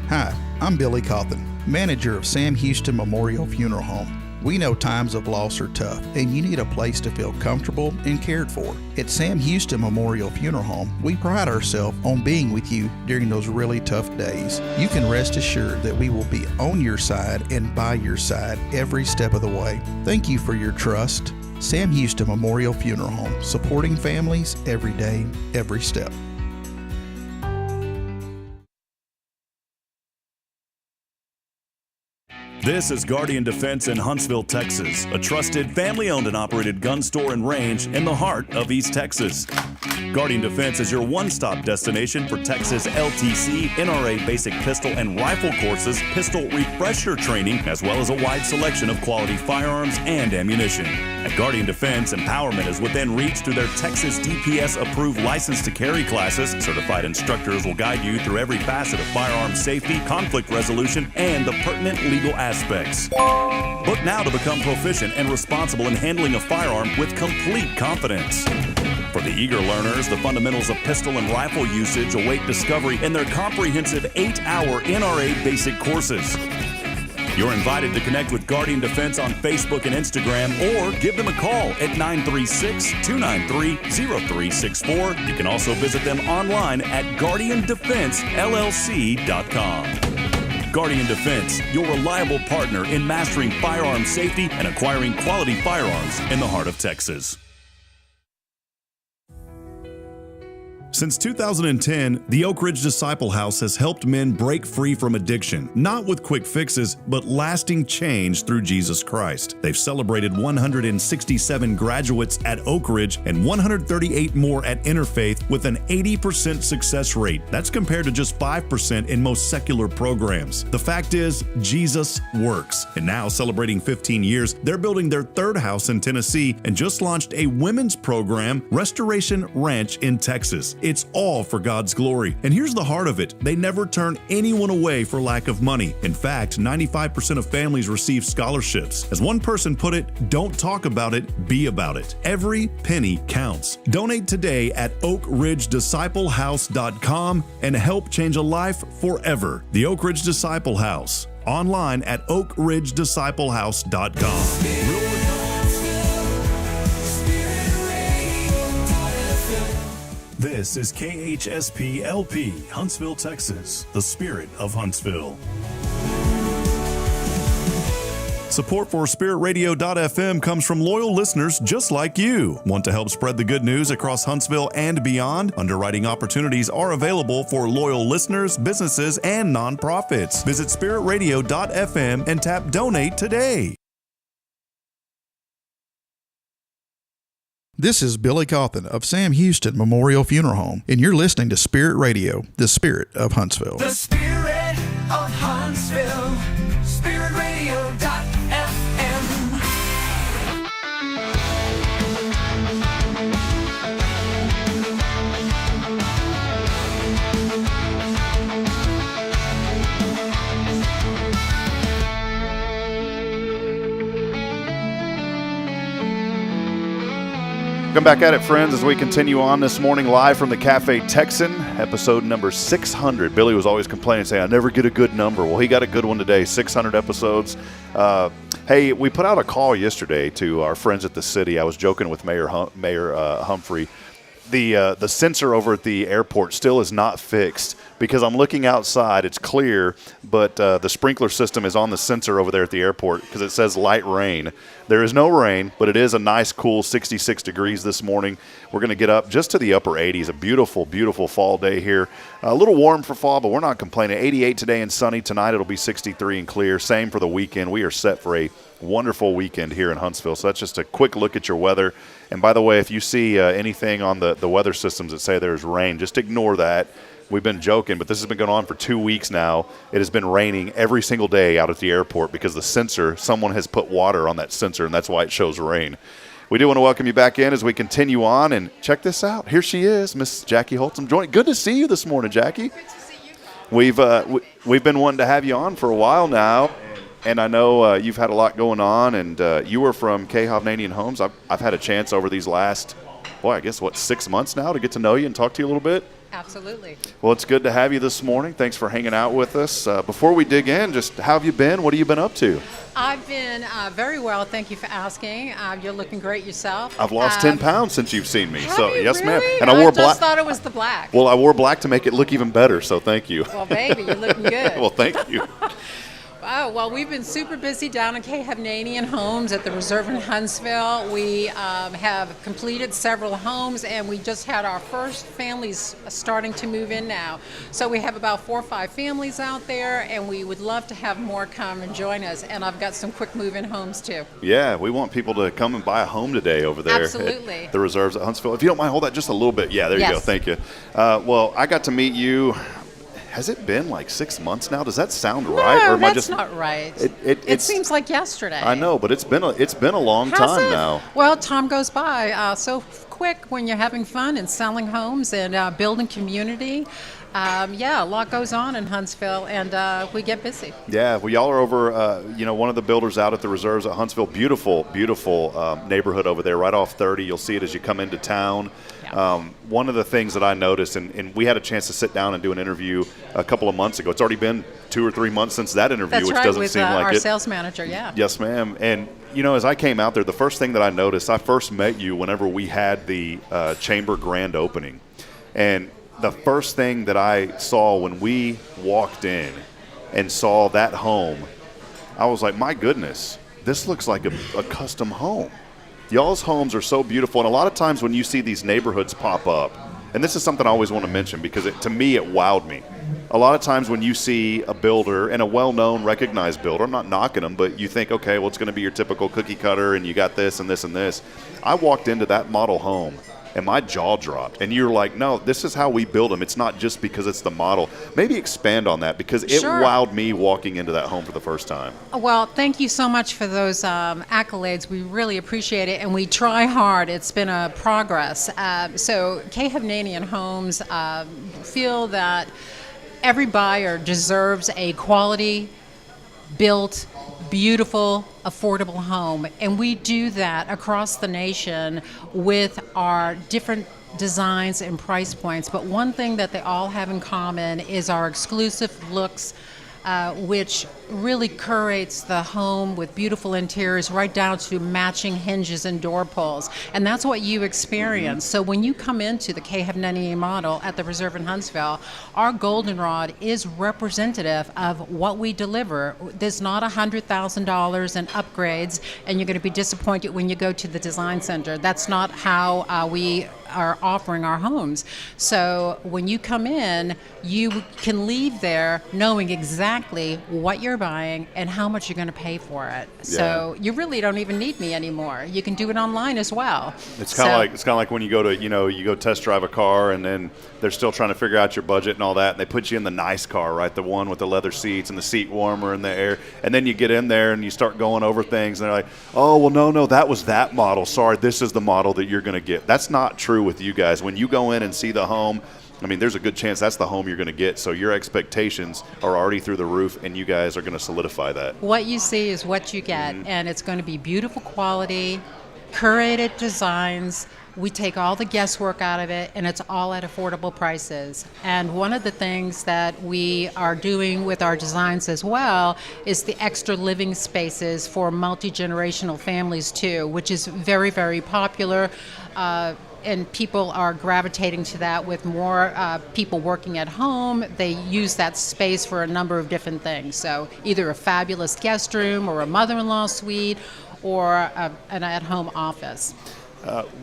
Hi, I'm Billy Cauthen, manager of Sam Houston Memorial Funeral Home. We know times of loss are tough, and you need a place to feel comfortable and cared for. At Sam Houston Memorial Funeral Home, we pride ourselves on being with you during those really tough days. You can rest assured that we will be on your side and by your side every step of the way. Thank you for your trust. Sam Houston Memorial Funeral Home, supporting families every day, every step. This is Guardian Defense in Huntsville, Texas, a trusted family-owned and operated gun store and range in the heart of East Texas. Guardian Defense is your one-stop destination for Texas LTC, NRA basic pistol and rifle courses, pistol refresher training, as well as a wide selection of quality firearms and ammunition. At Guardian Defense, empowerment is within reach through their Texas DPS-approved license to carry classes. Certified instructors will guide you through every facet of firearm safety, conflict resolution, and the pertinent legal aspects. Book now to become proficient and responsible in handling a firearm with complete confidence. For the eager learners, the fundamentals of pistol and rifle usage await discovery in their comprehensive 8-hour NRA basic courses. You're invited to connect with Guardian Defense on Facebook and Instagram, or give them a call at 936-293-0364. You can also visit them online at guardiandefensellc.com. Guardian Defense, your reliable partner in mastering firearm safety and acquiring quality firearms in the heart of Texas. Since 2010, the Oak Ridge Disciple House has helped men break free from addiction, not with quick fixes, but lasting change through Jesus Christ. They've celebrated 167 graduates at Oak Ridge and 138 more at Interfaith with an 80% success rate. That's compared to just 5% in most secular programs. The fact is, Jesus works. And now, celebrating 15 years, they're building their third house in Tennessee and just launched a women's program, Restoration Ranch in Texas. It's all for God's glory. And here's the heart of it. They never turn anyone away for lack of money. In fact, 95% of families receive scholarships. As one person put it, don't talk about it, be about it. Every penny counts. Donate today at oakridgedisciplehouse.com and help change a life forever. The Oak Ridge Disciple House. Online at oakridgedisciplehouse.com. This is KHSP-LP, Huntsville, Texas, the spirit of Huntsville. Support for SpiritRadio.fm comes from loyal listeners just like you. Want to help spread the good news across Huntsville and beyond? Underwriting opportunities are available for loyal listeners, businesses, and nonprofits. Visit SpiritRadio.fm and tap Donate today. This is Billy Cauthen of Sam Houston Memorial Funeral Home, and you're listening to Spirit Radio, the spirit of Huntsville. The spirit of Huntsville, spiritradio.fm. Come back at it, friends, as we continue on this morning live from the Cafe Texan, episode number 600. Billy was always complaining, saying, I never get a good number. Well, he got a good one today, 600 episodes. Hey, we put out a call yesterday to our friends at the city. I was joking with Mayor Humphrey. The sensor over at the airport still is not fixed because I'm looking outside. It's clear, but the sprinkler system is on the sensor over there at the airport because it says light rain. There is no rain, but it is a nice, cool 66 degrees this morning. We're going to get up just to the upper 80s. A beautiful, beautiful fall day here. A little warm for fall, but we're not complaining. 88 today and sunny. Tonight it'll be 63 and clear. Same for the weekend. We are set for a wonderful weekend here in Huntsville. So that's just a quick look at your weather. And by the way, if you see anything on the weather systems that say there's rain, just ignore that. We've been joking, but this has been going on for 2 weeks now. It has been raining every single day out at the airport because the sensor, someone has put water on that sensor, and that's why it shows rain. We do want to welcome you back in as we continue on, and check this out. Here she is, Miss Jackie Holtzum. Good to see you this morning, Jackie. Good to see you. We've been wanting to have you on for a while now, and I know you've had a lot going on, and you were from Cauthen Homes. I've had a chance over these last, 6 months now to get to know you and talk to you a little bit. Absolutely. Well, it's good to have you this morning. Thanks for hanging out with us. Before we dig in, just how have you been? What have you been up to? I've been very well. Thank you for asking. You're looking great yourself. I've lost 10 pounds since you've seen me. Have you yes, ma'am. really? And I wore black. I just thought it was the black. Well, I wore black to make it look even better, so thank you. Well, baby, you're looking good. Well, thank you. Oh, well, we've been super busy down in Cauthen Homes at the Reserve in Huntsville. We have completed several homes, and we just had our first families starting to move in now. So we have about 4 or 5 families out there, and we would love to have more come and join us. And I've got some quick move-in homes, too. Yeah, we want people to come and buy a home today over there. Absolutely. At the Reserves at Huntsville. If you don't mind, hold that just a little bit. Yeah, there you go. Thank you. Well, I got to meet you. Has it been like 6 months now? Does that sound right? No, or am I that's not right. It seems like yesterday. I know, but it's been a long time now. Well, time goes by so quick when you're having fun and selling homes and building community. A lot goes on in Huntsville, and we get busy. Yeah, well, y'all are over, one of the builders out at the Reserves at Huntsville. Beautiful, beautiful neighborhood over there, right off 30. You'll see it as you come into town. Yeah. One of the things that I noticed, and we had a chance to sit down and do an interview a couple of months ago. It's already been 2 or 3 months since that interview, That's which right, doesn't with, seem like our it. sales manager, yeah. Yes, ma'am. And, as I came out there, the first thing that I noticed, I first met you whenever we had the chamber grand opening. And the first thing that I saw when we walked in and saw that home, I was like, my goodness, this looks like a custom home. Y'all's homes are so beautiful, and a lot of times when you see these neighborhoods pop up, and this is something I always want to mention because to me it wowed me. A lot of times when you see a builder, and a well-known, recognized builder, I'm not knocking them, but you think, okay, well, it's going to be your typical cookie cutter, and you got this and this and this. I walked into that model home, and my jaw dropped. And you're like, no, this is how we build them. It's not just because it's the model. Maybe expand on that because it wowed me walking into that home for the first time. Well, thank you so much for those accolades. We really appreciate it, and we try hard. It's been a progress. So Cauthen Homes feel that every buyer deserves a quality, built, beautiful, affordable home, and we do that across the nation with our different designs and price points. But one thing that they all have in common is our exclusive looks, which really curates the home with beautiful interiors right down to matching hinges and door pulls. And that's what you experience. So when you come into the Cauthen model at the Reserve in Huntsville, our goldenrod is representative of what we deliver. There's not $100,000 in upgrades, and you're going to be disappointed when you go to the design center. That's not how we are offering our homes. So when you come in, you can leave there knowing exactly what you're buying and how much you're going to pay for it. Yeah. So you really don't even need me anymore. You can do it online as well. It's kind of like when you go to, you go test drive a car, and then they're still trying to figure out your budget and all that, and they put you in the nice car, right? The one with the leather seats and the seat warmer and the air. And then you get in there and you start going over things, and they're like, oh, well, no, that was that model. Sorry, this is the model that you're going to get. That's not true with you guys. When you go in and see the home, I mean, there's a good chance that's the home you're going to get. So your expectations are already through the roof, and you guys are going to solidify that. What you see is what you get, and it's going to be beautiful quality, curated designs. We take all the guesswork out of it, and it's all at affordable prices. And one of the things that we are doing with our designs as well is the extra living spaces for multi-generational families too, which is very, very popular. And people are gravitating to that with more people working at home. They use that space for a number of different things. So either a fabulous guest room or a mother-in-law suite or an at-home office.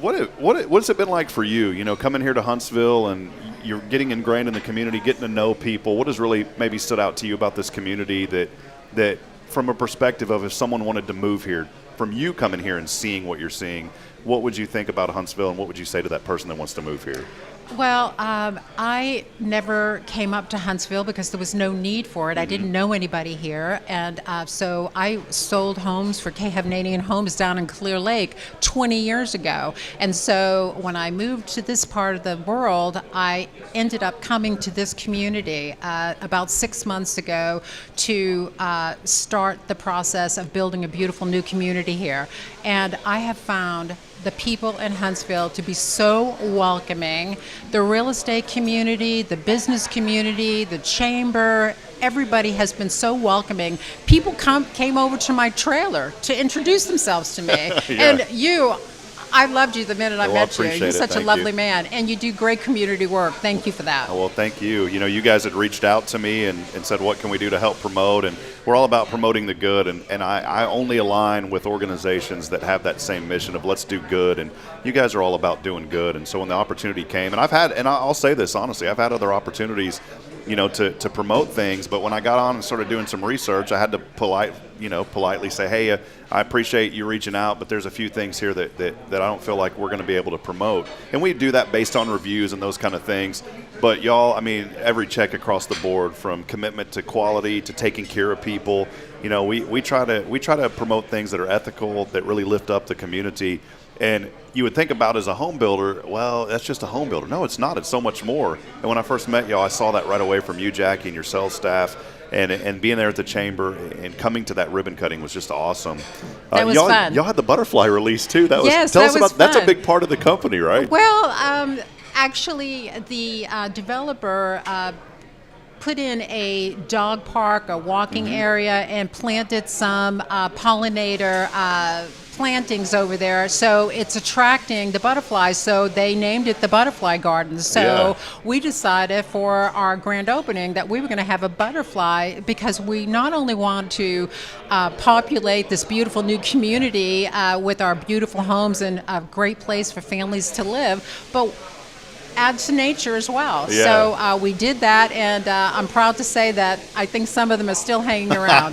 What's it been like for you, coming here to Huntsville, and you're getting ingrained in the community, getting to know people? What has really maybe stood out to you about this community that from a perspective of if someone wanted to move here, from you coming here and seeing what you're seeing, what would you think about Huntsville, and what would you say to that person that wants to move here? Well, I never came up to Huntsville because there was no need for it. I didn't know anybody here, and so I sold homes for Cauthen Homes down in Clear Lake 20 years ago. And so when I moved to this part of the world, I ended up coming to this community about 6 months ago to start the process of building a beautiful new community here. And I have found the people in Huntsville to be so welcoming. The real estate community, the business community, the chamber, everybody has been so welcoming. People came over to my trailer to introduce themselves to me. Yeah. And I loved you the minute I met you. You're such a Thank lovely you. Man, and you do great community work. Thank you for that. Oh, well, thank you. You guys had reached out to me and said, what can we do to help promote? And we're all about promoting the good, and I only align with organizations that have that same mission of let's do good, and you guys are all about doing good. And so when the opportunity came, and I'll say this honestly, I've had other opportunities to promote things, but when I got on and started doing some research, I had to politely say, hey, I appreciate you reaching out, but there's a few things here that I don't feel like we're going to be able to promote. And we do that based on reviews and those kind of things. But y'all, I mean, every check across the board, from commitment to quality to taking care of people, we try to promote things that are ethical, that really lift up the community. And you would think about as a home builder, well, that's just a home builder. No, it's not. It's so much more. And when I first met y'all, I saw that right away from you, Jackie, and your sales staff. And being there at the chamber and coming to that ribbon cutting was just awesome. That was fun. Y'all had the butterfly release too. Tell us was about fun. That's a big part of the company, right? Well, actually, the developer put in a dog park, a walking area, and planted some pollinator plantings over there, so it's attracting the butterflies, so they named it the Butterfly Garden. So we decided for our grand opening that we were going to have a butterfly, because we not only want to populate this beautiful new community with our beautiful homes and a great place for families to live, but add to nature as well. Yeah. So we did that, and I'm proud to say that I think some of them are still hanging around.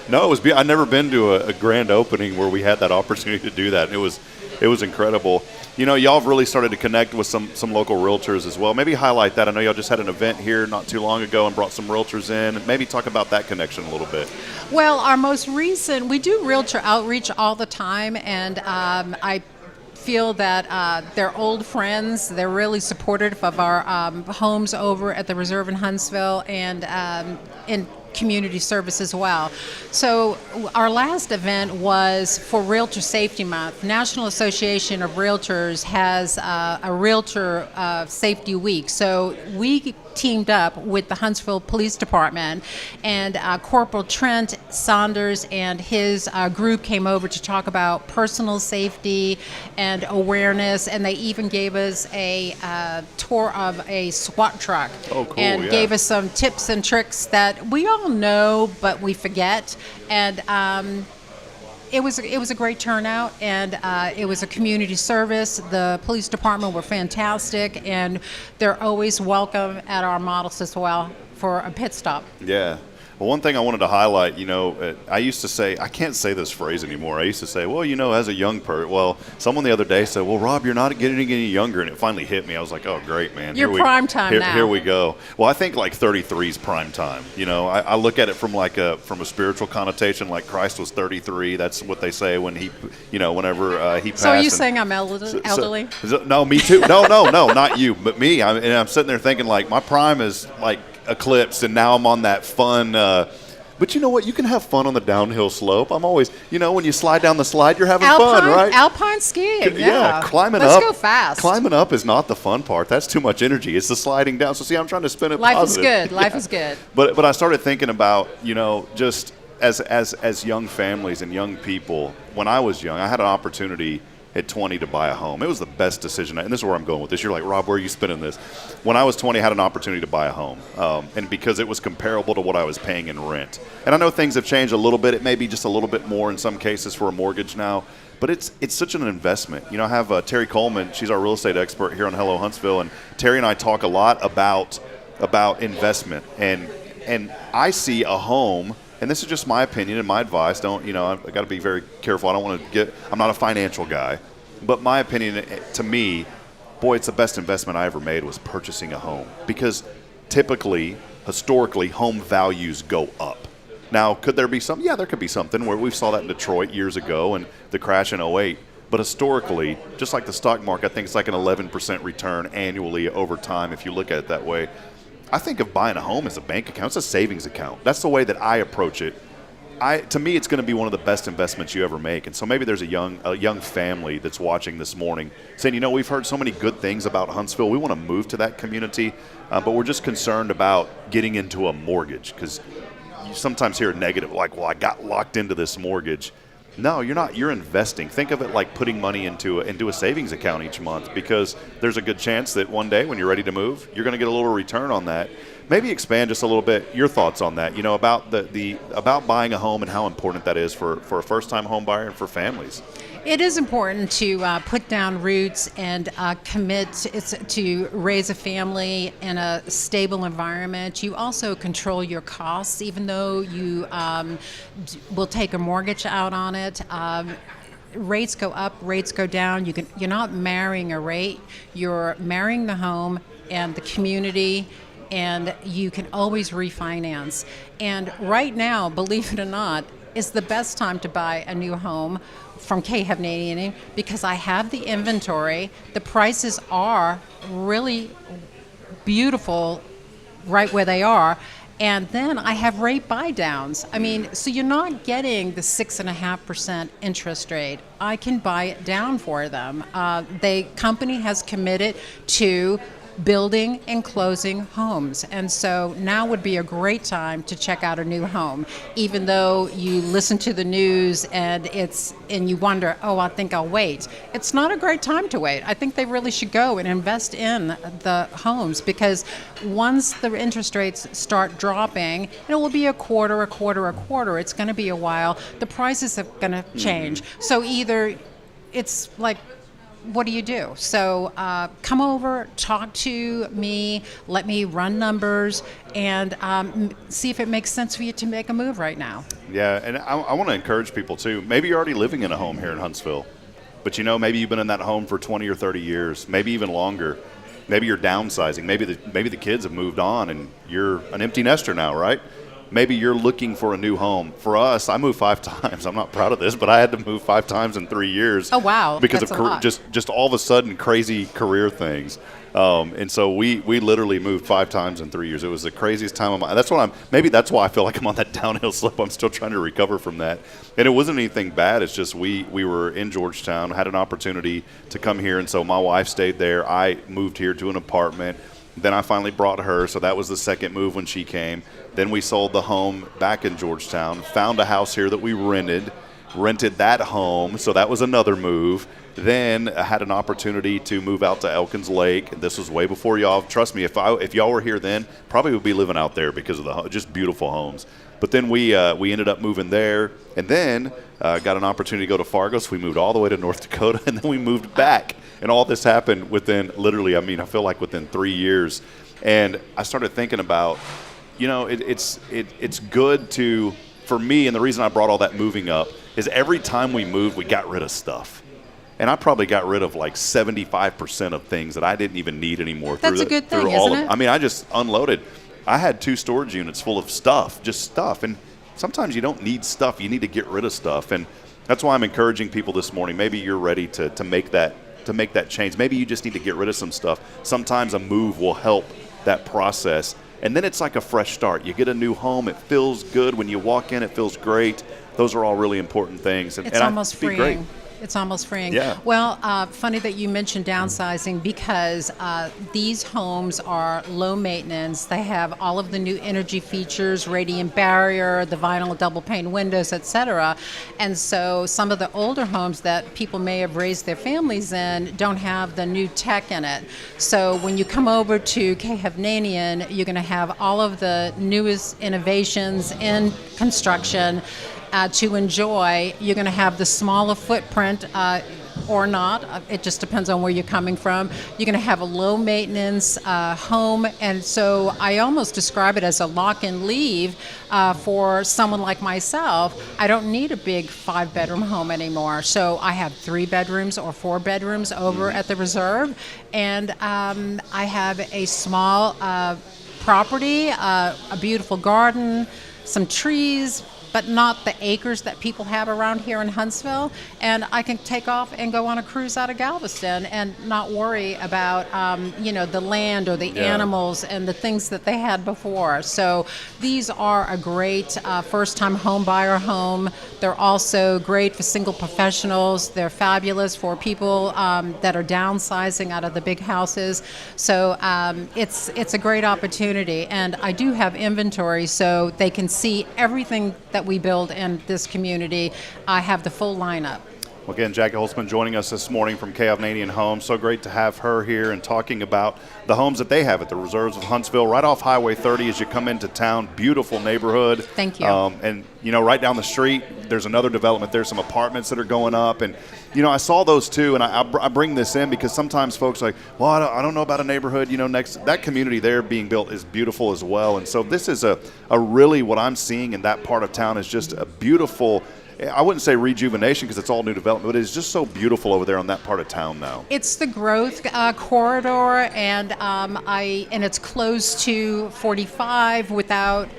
No, I've never been to a grand opening where we had that opportunity to do that. It was incredible. Y'all have really started to connect with some local realtors as well. Maybe highlight that. I know y'all just had an event here not too long ago and brought some realtors in. Maybe talk about that connection a little bit. Well, our most recent, we do realtor outreach all the time, and I feel that they're old friends. They're really supportive of our homes over at the Reserve in Huntsville, and in community service as well. So our last event was for Realtor Safety Month. National Association of Realtors has a Realtor Safety Week. So we teamed up with the Huntsville Police Department, and Corporal Trent Saunders and his group came over to talk about personal safety and awareness, and they even gave us a tour of a SWAT truck. Oh, cool, and gave us some tips and tricks that we all know, but we forget. And it was a great turnout, and it was a community service. The police department were fantastic, and they're always welcome at our models as well for a pit stop. Yeah. Well, one thing I wanted to highlight, I used to say, I can't say this phrase anymore. I used to say, well, as a young person, someone the other day said, well, Rob, you're not getting any younger. And it finally hit me. I was like, oh, great, man. You're prime time now. Here we go. Well, I think like 33 is prime time. I look at it from from a spiritual connotation, like Christ was 33. That's what they say when he, whenever he passed. So are you saying I'm elderly? No, me too. No, not you, but me. I'm sitting there thinking like my prime is like eclipsed, and now I'm on that fun but you know what, you can have fun on the downhill slope. I'm always, when you slide down the slide, you're having fun, right? Alpine skiing, yeah. Climbing Let's up. Let's go fast. Climbing up is not the fun part. That's too much energy. It's the sliding down. So see, I'm trying to spin it Life positive. is good. Life is good. But I started thinking about, just as young families and young people, when I was young, I had an opportunity at 20 to buy a home. It was the best decision. And this is where I'm going with this. You're like, Rob, where are you spending this? When I was 20, I had an opportunity to buy a home. And because it was comparable to what I was paying in rent. And I know things have changed a little bit. It may be just a little bit more in some cases for a mortgage now. But it's such an investment. I have Terry Coleman. She's our real estate expert here on Hello Huntsville. And Terry and I talk a lot about investment. And I see a home, and this is just my opinion and my advice. I've got to be very careful. I don't want to I'm not a financial guy. But my opinion, to me, boy, it's the best investment I ever made was purchasing a home. Because typically, historically, home values go up. Now, could there be some? Yeah, there could be something where we saw that in Detroit years ago and the crash in 2008. But historically, just like the stock market, I think it's like an 11% return annually over time if you look at it that way. I think of buying a home as a bank account. It's a savings account. That's the way that I approach it. To me, it's going to be one of the best investments you ever make. And so maybe there's a young family that's watching this morning saying, we've heard so many good things about Huntsville. We want to move to that community, but we're just concerned about getting into a mortgage because you sometimes hear negative, like, well, I got locked into this mortgage. No, you're not. You're investing. Think of it like putting money into a savings account each month because there's a good chance that one day when you're ready to move, you're going to get a little return on that. Maybe expand just a little bit your thoughts on that, about about buying a home and how important that is for a first-time home buyer and for families. It is important to put down roots and commit to raise a family in a stable environment. You also control your costs, even though you will take a mortgage out on it. Rates go up, rates go down. You're not marrying a rate. You're marrying the home and the community, and you can always refinance. And right now, believe it or not, is the best time to buy a new home from Cauthen because I have the inventory. The prices are really beautiful right where they are. And then I have rate buy downs. So you're not getting the 6.5% interest rate. I can buy it down for them. The company has committed to building and closing homes. And so now would be a great time to check out a new home, even though you listen to the news and you wonder, I think I'll wait. It's not a great time to wait. I think they really should go and invest in the homes because once the interest rates start dropping, it will be a quarter. It's going to be a while. The prices are going to change. So either it's like, what do you do? So come over, talk to me, let me run numbers, and see if it makes sense for you to make a move right now. Yeah, and I want to encourage people too. Maybe you're already living in a home here in Huntsville, but maybe you've been in that home for 20 or 30 years, maybe even longer. Maybe you're downsizing. Maybe the kids have moved on and you're an empty nester now, right? Maybe you're looking for a new home. For us, I moved 5 times. I'm not proud of this, but I had to move 5 times in 3 years. Oh, wow. Because That's of just all of a sudden crazy career things. And so we literally moved 5 times in 3 years. It was the craziest time of my life. Maybe that's why I feel like I'm on that downhill slope. I'm still trying to recover from that. And it wasn't anything bad. It's just we were in Georgetown, had an opportunity to come here. And so my wife stayed there. I moved here to an apartment. Then I finally brought her, so that was the second move when she came. Then we sold the home back in Georgetown, found a house here that we rented that home, so that was another move. Then I had an opportunity to move out to Elkins Lake. This was way before y'all. Trust me, if y'all were here then, probably would be living out there because of the just beautiful homes. But then we ended up moving there, and then got an opportunity to go to Fargo, so we moved all the way to North Dakota, and then we moved back. And all this happened within literally, I feel like within 3 years. And I started thinking about, it's good to, for me, and the reason I brought all that moving up is every time we moved, we got rid of stuff. And I probably got rid of like 75% of things that I didn't even need anymore. That's a good thing, isn't it? I just unloaded. I had 2 storage units full of stuff, just stuff. And sometimes you don't need stuff. You need to get rid of stuff. And that's why I'm encouraging people this morning. Maybe you're ready to make that change. Maybe you just need to get rid of some stuff. Sometimes a move will help that process. And then it's like a fresh start. You get a new home. It feels good. When you walk in, it feels great. Those are all really important things. It's almost freeing. Great. It's almost freeing. Yeah. Well, funny that you mentioned downsizing because these homes are low maintenance. They have all of the new energy features, radiant barrier, the vinyl double pane windows, etc. And so some of the older homes that people may have raised their families in don't have the new tech in it. So when you come over to Cauthen, you're going to have all of the newest innovations in construction to enjoy. You're going to have the smaller footprint or not. It just depends on where you're coming from. You're going to have a low maintenance home, and so I almost describe it as a lock and leave for someone like myself. I don't need a big 5-bedroom home anymore, so I have 3 bedrooms or 4 bedrooms over at the Reserve, and I have a small property, a beautiful garden, some trees, but not the acres that people have around here in Huntsville. And I can take off and go on a cruise out of Galveston and not worry about, the land or the animals and the things that they had before. So these are a great first-time home buyer home. They're also great for single professionals. They're fabulous for people that are downsizing out of the big houses. So it's a great opportunity. And I do have inventory so they can see everything that we build in this community. I have the full lineup. Well, again, Jackie Holtzman joining us this morning from Cauthen Homes. So great to have her here and talking about the homes that they have at the Reserves of Huntsville, right off Highway 30 as you come into town. Beautiful neighborhood. Thank you. And, right down the street, there's another development. There's some apartments that are going up. And, I saw those too, and I bring this in because sometimes folks are like, well, I don't know about a neighborhood, next. That community there being built is beautiful as well. And so this is a really, what I'm seeing in that part of town is just a beautiful, I wouldn't say rejuvenation because it's all new development, but it's just so beautiful over there on that part of town now. It's the growth corridor, and it's close to 45 without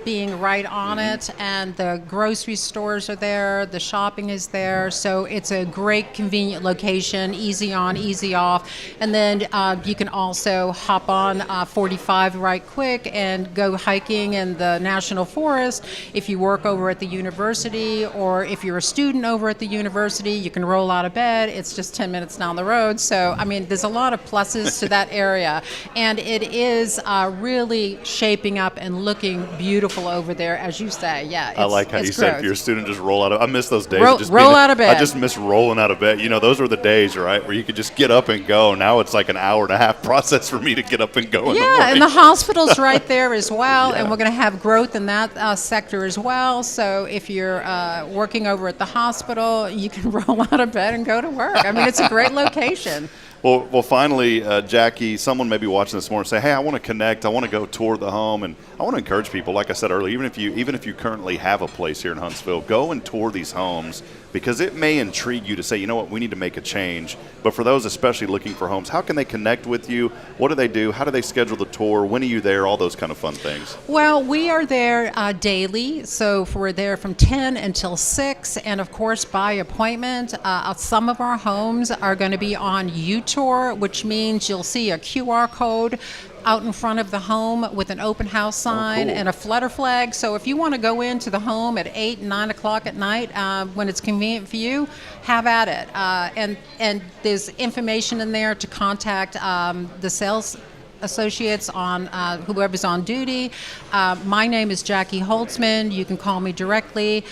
being right on it, and the grocery stores are there, the shopping is there, so it's a great convenient location, easy on, easy off. And then you can also hop on 45 right quick and go hiking in the National Forest. If you work over at the university, or if you're a student over at the university, you can roll out of bed. It's just 10 minutes down the road. So there's a lot of pluses to that area, and it is really shaping up and looking beautiful over there, as you say. Yeah, I like how you said if you're a student, just roll out of. I miss those days. Roll out of bed. I just miss rolling out of bed. Those were the days, right, where you could just get up and go. Now it's like an hour and a half process for me to get up and go. In the morning. And the hospital's right there as well, and we're going to have growth in that sector as well. So if you're working over at the hospital, you can roll out of bed and go to work. It's a great location. Well, finally, Jackie, someone may be watching this morning and say, hey, I want to connect. I want to go tour the home. And I want to encourage people, like I said earlier, even if you currently have a place here in Huntsville, go and tour these homes because it may intrigue you to say, you know what, we need to make a change. But for those especially looking for homes, how can they connect with you? What do they do? How do they schedule the tour? When are you there? All those kind of fun things. Well, we are there daily. So we're there from 10 until 6. And, of course, by appointment. Some of our homes are going to be on U-Tour, which means you'll see a QR code out in front of the home with an open house sign and a flutter flag. So if you want to go into the home at 8 and 9 o'clock at night when it's convenient for you, have at it. And there's information in there to contact the sales associates, on whoever's on duty. My name is Jackie Holtzman. You can call me directly.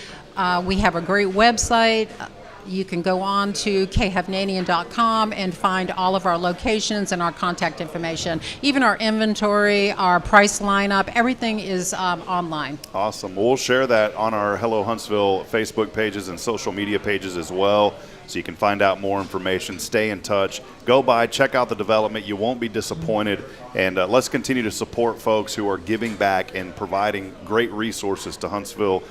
We have a great website. You can go on to khavnanian.com and find all of our locations and our contact information. Even our inventory, our price lineup, everything is online. Awesome. Well, we'll share that on our Hello Huntsville Facebook pages and social media pages as well, so you can find out more information. Stay in touch. Go by, check out the development. You won't be disappointed. And let's continue to support folks who are giving back and providing great resources to Huntsville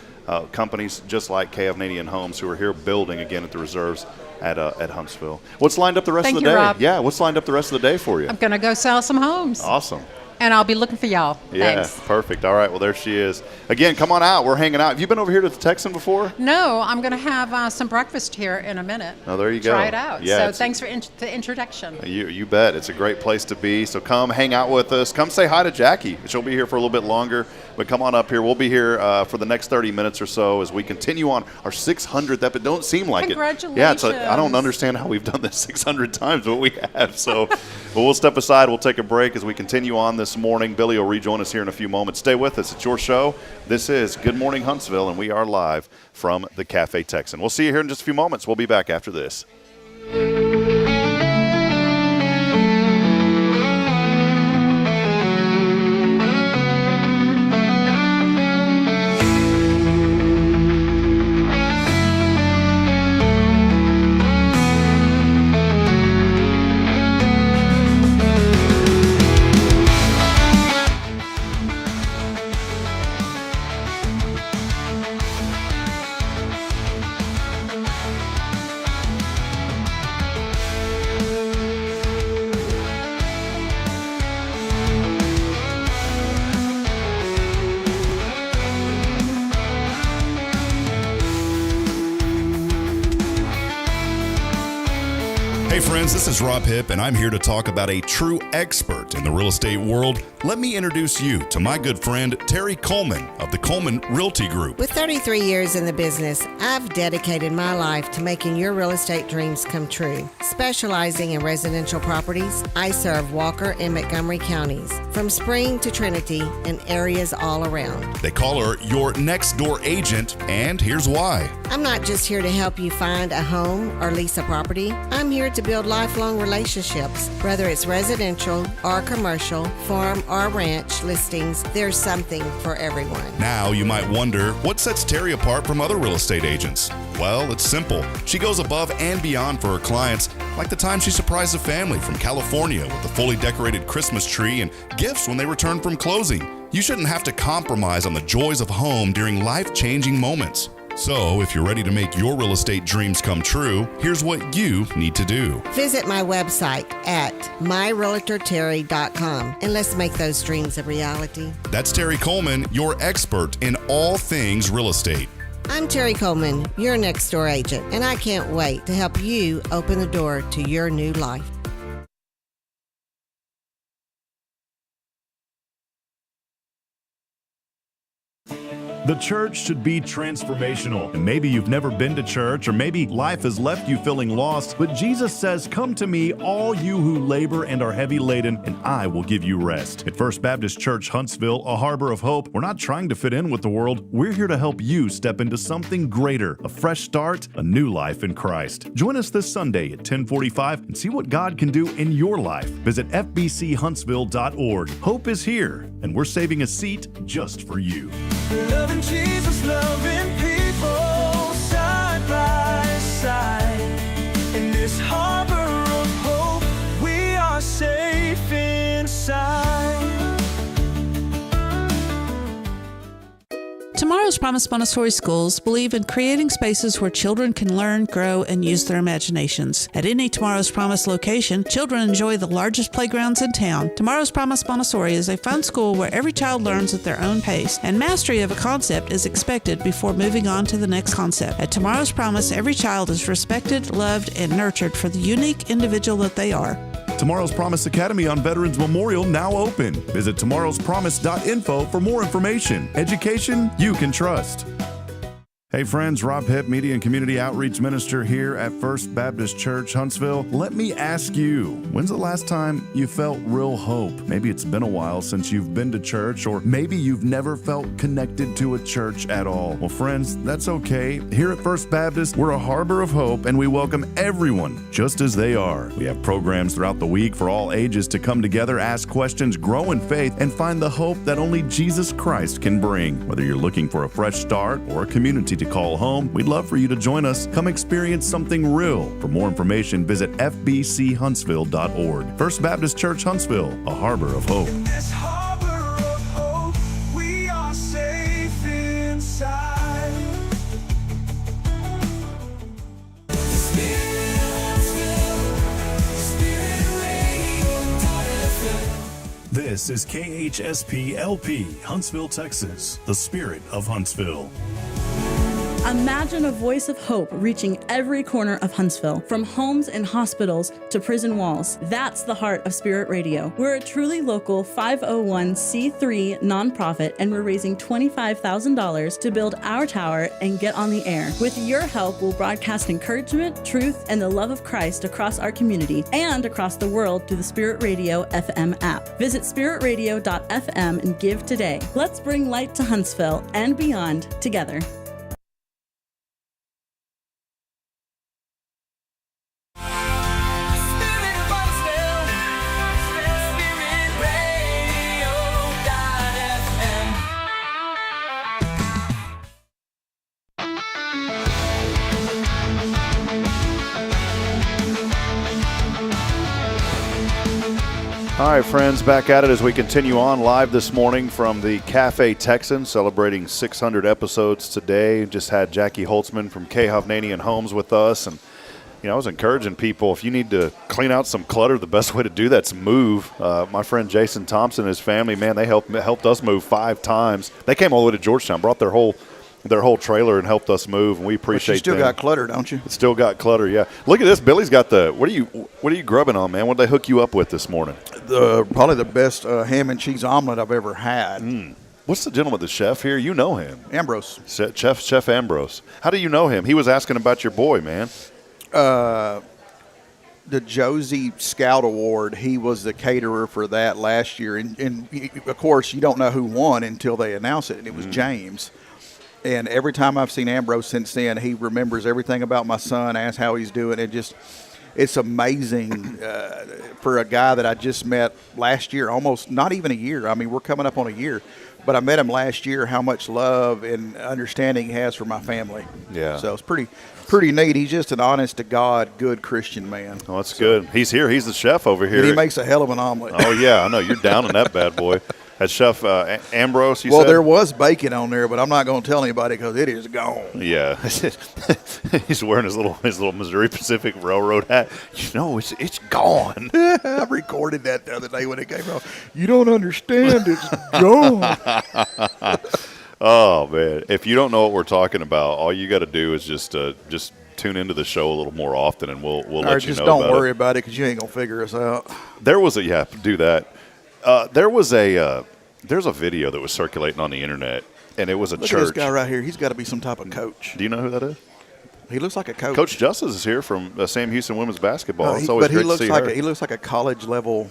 companies just like Cauthen Homes, who are here building again at the reserves at Huntsville. What's lined up the rest of the day? Rob. Yeah, what's lined up the rest of the day for you? I'm going to go sell some homes. Awesome. And I'll be looking for y'all. Yeah, Thanks. perfect. All right, well, there she is. Again, come on out. We're hanging out. Have you been over here to the TEXAN before? No, I'm going to have some breakfast here in a minute. Oh, there you go. Try it out. Yeah, so thanks for the introduction. You bet. It's a great place to be. So come hang out with us. Come say hi to Jackie. She'll be here for a little bit longer. But come on up here. We'll be here for the next 30 minutes or so as we continue on our 600th episode. Don't seem like Congratulations. it. Yeah, I don't understand how we've done this 600 times, but we have. So but we'll step aside. We'll take a break as we continue on this morning. Billy will rejoin us here in a few moments. Stay with us. It's your show. This is Good Morning Huntsville, and we are live from the Cafe TEXAN. We'll see you here in just a few moments. We'll be back after this. Hey friends, this is Rob Hipp, and I'm here to talk about a true expert in the real estate world. Let me introduce you to my good friend, Terry Coleman of the Coleman Realty Group. With 33 years in the business, I've dedicated my life to making your real estate dreams come true. Specializing in residential properties, I serve Walker and Montgomery counties, from Spring to Trinity and areas all around. They call her your next door agent, and here's why. I'm not just here to help you find a home or lease a property. I'm here to build lifelong relationships. Whether it's residential or commercial, farm or ranch listings, there's something for everyone. Now you might wonder, what sets Terry apart from other real estate agents? Well, it's simple. She goes above and beyond for her clients, like the time she surprised a family from California with a fully decorated Christmas tree and gifts when they returned from closing. You shouldn't have to compromise on the joys of home during life-changing moments. So, if you're ready to make your real estate dreams come true, here's what you need to do. Visit my website at myrealtorterry.com and let's make those dreams a reality. That's Terry Coleman, your expert in all things real estate. I'm Terry Coleman, your next door agent, and I can't wait to help you open the door to your new life. The church should be transformational. And maybe you've never been to church, or maybe life has left you feeling lost, but Jesus says, "Come to me, all you who labor and are heavy laden, and I will give you rest." At First Baptist Church Huntsville, a harbor of hope, we're not trying to fit in with the world. We're here to help you step into something greater, a fresh start, a new life in Christ. Join us this Sunday at 10:45 and see what God can do in your life. Visit fbchuntsville.org. Hope is here, and we're saving a seat just for you. Loving Jesus, loving people side by side. In this harbor of hope, we are safe inside. Tomorrow's Promise Montessori schools believe in creating spaces where children can learn, grow, and use their imaginations. At any Tomorrow's Promise location, children enjoy the largest playgrounds in town. Tomorrow's Promise Montessori is a fun school where every child learns at their own pace, and mastery of a concept is expected before moving on to the next concept. At Tomorrow's Promise, every child is respected, loved, and nurtured for the unique individual that they are. Tomorrow's Promise Academy on Veterans Memorial now open. Visit tomorrowspromise.info for more information. Education you can trust. Hey friends, Rob Hipp, Media and Community Outreach Minister here at First Baptist Church, Huntsville. Let me ask you, when's the last time you felt real hope? Maybe it's been a while since you've been to church, or maybe you've never felt connected to a church at all. Well, friends, that's okay. Here at First Baptist, we're a harbor of hope, and we welcome everyone just as they are. We have programs throughout the week for all ages to come together, ask questions, grow in faith, and find the hope that only Jesus Christ can bring. Whether you're looking for a fresh start or a community to call home, we'd love for you to join us. Come experience something real. For more information, visit fbchuntsville.org. First Baptist Church Huntsville, a harbor of hope. In this harbor of hope, we are safe inside. This is KHSP-LP, Huntsville, Texas, the spirit of Huntsville. Imagine a voice of hope reaching every corner of Huntsville, from homes and hospitals to prison walls. That's the heart of Spirit Radio. We're a truly local 501c3 nonprofit, and we're raising $25,000 to build our tower and get on the air. With your help, we'll broadcast encouragement, truth, and the love of Christ across our community and across the world through the Spirit Radio FM app. Visit spiritradio.fm and give today. Let's bring light to Huntsville and beyond together. All right, friends, back at it as we continue on live this morning from the Cafe TEXAN, celebrating 600 episodes today. Just had Jackie Holtzman from Cauthen Homes with us, and I was encouraging people, if you need to clean out some clutter, the best way to do that's move. My friend Jason Thompson and his family, man, they helped us move 5 times. They came all the way to Georgetown, brought their whole trailer and helped us move, and we appreciate it. You still got clutter, don't you? It's still got clutter, yeah. Look at this. Billy's got what are you grubbing on, man? What did they hook you up with this morning? Probably the best ham and cheese omelet I've ever had. What's the gentleman, the chef here? You know him. Ambrose. Chef Ambrose. How do you know him? He was asking about your boy, man. The Josie Scout Award, he was the caterer for that last year. And of course, you don't know who won until they announce it, and it was James. And every time I've seen Ambrose since then, he remembers everything about my son, asks how he's doing. It's amazing for a guy that I just met last year, almost not even a year. I mean, we're coming up on a year. But I met him last year, how much love and understanding he has for my family. Yeah. So it's pretty neat. He's just an honest-to-God, good Christian man. Oh, that's good. He's here. He's the chef over here. And he makes a hell of an omelet. Oh, yeah. I know. You're down in that bad boy. That's Chef Ambrose, you said? Well, there was bacon on there, but I'm not going to tell anybody because it is gone. Yeah. He's wearing his little Missouri Pacific Railroad hat. It's gone. I recorded that the other day when it came out. You don't understand. It's gone. Oh, man. If you don't know what we're talking about, all you got to do is just tune into the show a little more often, and we'll let you know about it. Just don't worry about it because you ain't going to figure us out. Do that. There's a video that was circulating on the internet, and it was a Look church. Look at this guy right here. He's got to be some type of coach. Do you know who that is? He looks like a coach. Coach Justice is here from Sam Houston Women's Basketball. He looks like a college level.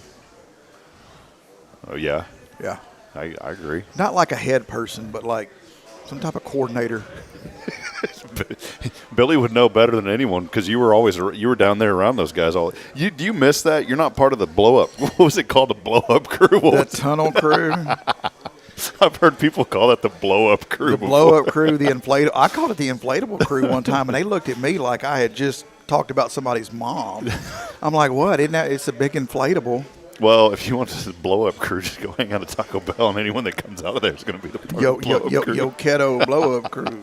Oh, yeah. Yeah. I agree. Not like a head person, but like some type of coordinator. Billy would know better than anyone because you were down there around those guys all. Do you miss that? You're not part of the blow up. What was it called? The blow up crew? The tunnel crew. I've heard people call that the blow up crew. The blow up crew, the inflatable. I called it the inflatable crew one time, and they looked at me like I had just talked about somebody's mom. I'm like, what? Isn't that? It's a big inflatable. Well, if you want to blow up crew, just go hang out at Taco Bell, and anyone that comes out of there is going to be the blow up crew. Yo, keto blow up crew.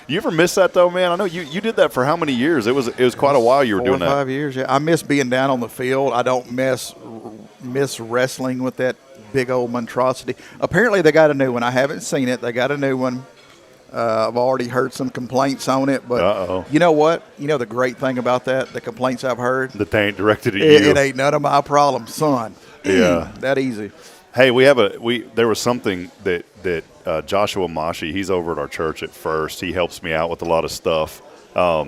You ever miss that though, man? I know you did that for how many years? It was quite a while you were doing that. 4 or 5 years. Yeah, I miss being down on the field. I don't miss wrestling with that big old monstrosity. Apparently, they got a new one. I haven't seen it. They got a new one. I've already heard some complaints on it, but you know what? You know the great thing about that, the complaints I've heard? That they ain't directed at you. It ain't none of my problem, son. Yeah. That easy. Hey, there was something that Joshua Mashi, he's over at our church at First. He helps me out with a lot of stuff. A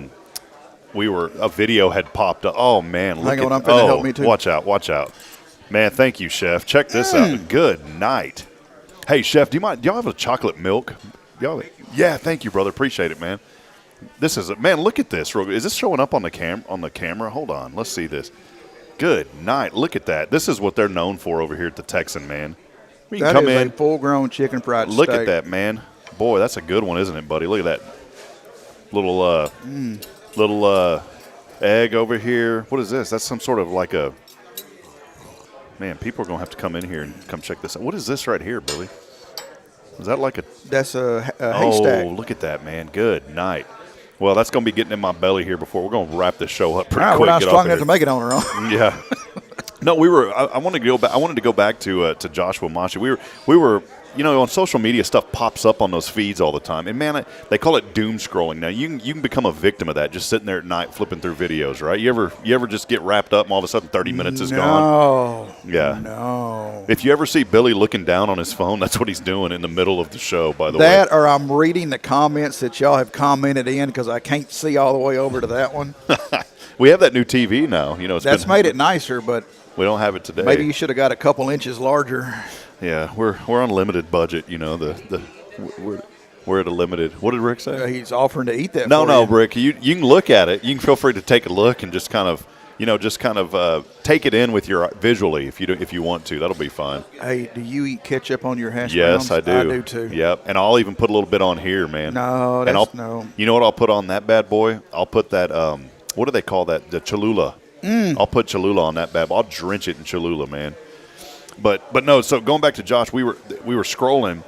video had popped up. Oh, man. Hang on, I'm finna help me too. Watch out. Man, thank you, Chef. Check this out. Good night. Hey, Chef, do y'all have a chocolate milk? Yeah, thank you, brother. Appreciate it, man. This is man. Look at this. Is this showing up on the camera? Hold on. Let's see this. Good night. Look at that. This is what they're known for over here at the Texan, man. You can come in. A full-grown chicken fried steak. Look at that, man. Boy, that's a good one, isn't it, buddy? Look at that little egg over here. What is this? That's some sort of like a man. People are gonna have to come in here and come check this out. What is this right here, Billy? Is that like a? That's a haystack. Oh, look at that, man. Good night. Well, that's going to be getting in my belly here before we're going to wrap this show up pretty quick. We're not strong enough to make it on our own. Yeah. No, I wanted to go back. I wanted to go back to Joshua Mashi. We were, on social media, stuff pops up on those feeds all the time, and man, they call it doom scrolling. Now you can become a victim of that, just sitting there at night flipping through videos, right? You ever just get wrapped up and all of a sudden 30 minutes is gone? Yeah. No. If you ever see Billy looking down on his phone, that's what he's doing in the middle of the show. By the way, that or I'm reading the comments that y'all have commented in because I can't see all the way over to that one. We have that new TV now. That's made it nicer, but. We don't have it today. Maybe you should have got a couple inches larger. Yeah, we're on limited budget. We're at a limited. What did Rick say? He's offering to eat that. No, Rick. You can look at it. You can feel free to take a look and just kind of take it in with your visually if you want to. That'll be fine. Hey, do you eat ketchup on your hash browns? Yes, I do. I do too. Yep, and I'll even put a little bit on here, man. No, no. You know what I'll put on that bad boy? I'll put that. What do they call that? The Cholula. I'll put Cholula on that bad boy. I'll drench it in Cholula, man. But no. So going back to Josh, we were scrolling,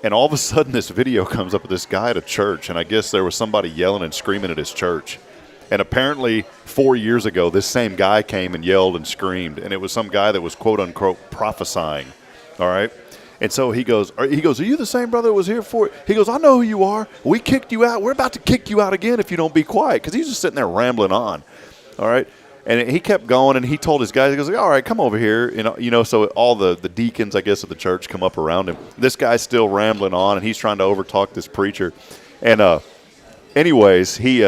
and all of a sudden this video comes up of this guy at a church, and I guess there was somebody yelling and screaming at his church. And apparently 4 years ago, this same guy came and yelled and screamed, and it was some guy that was quote unquote prophesying. All right. And so he goes, are you the same brother that was here for it? He goes, I know who you are. We kicked you out. We're about to kick you out again if you don't be quiet, because he's just sitting there rambling on. All right. And he kept going, and he told his guys, he goes, all right, come over here. So all the deacons, I guess, of the church come up around him. This guy's still rambling on, and he's trying to overtalk this preacher. And anyways, he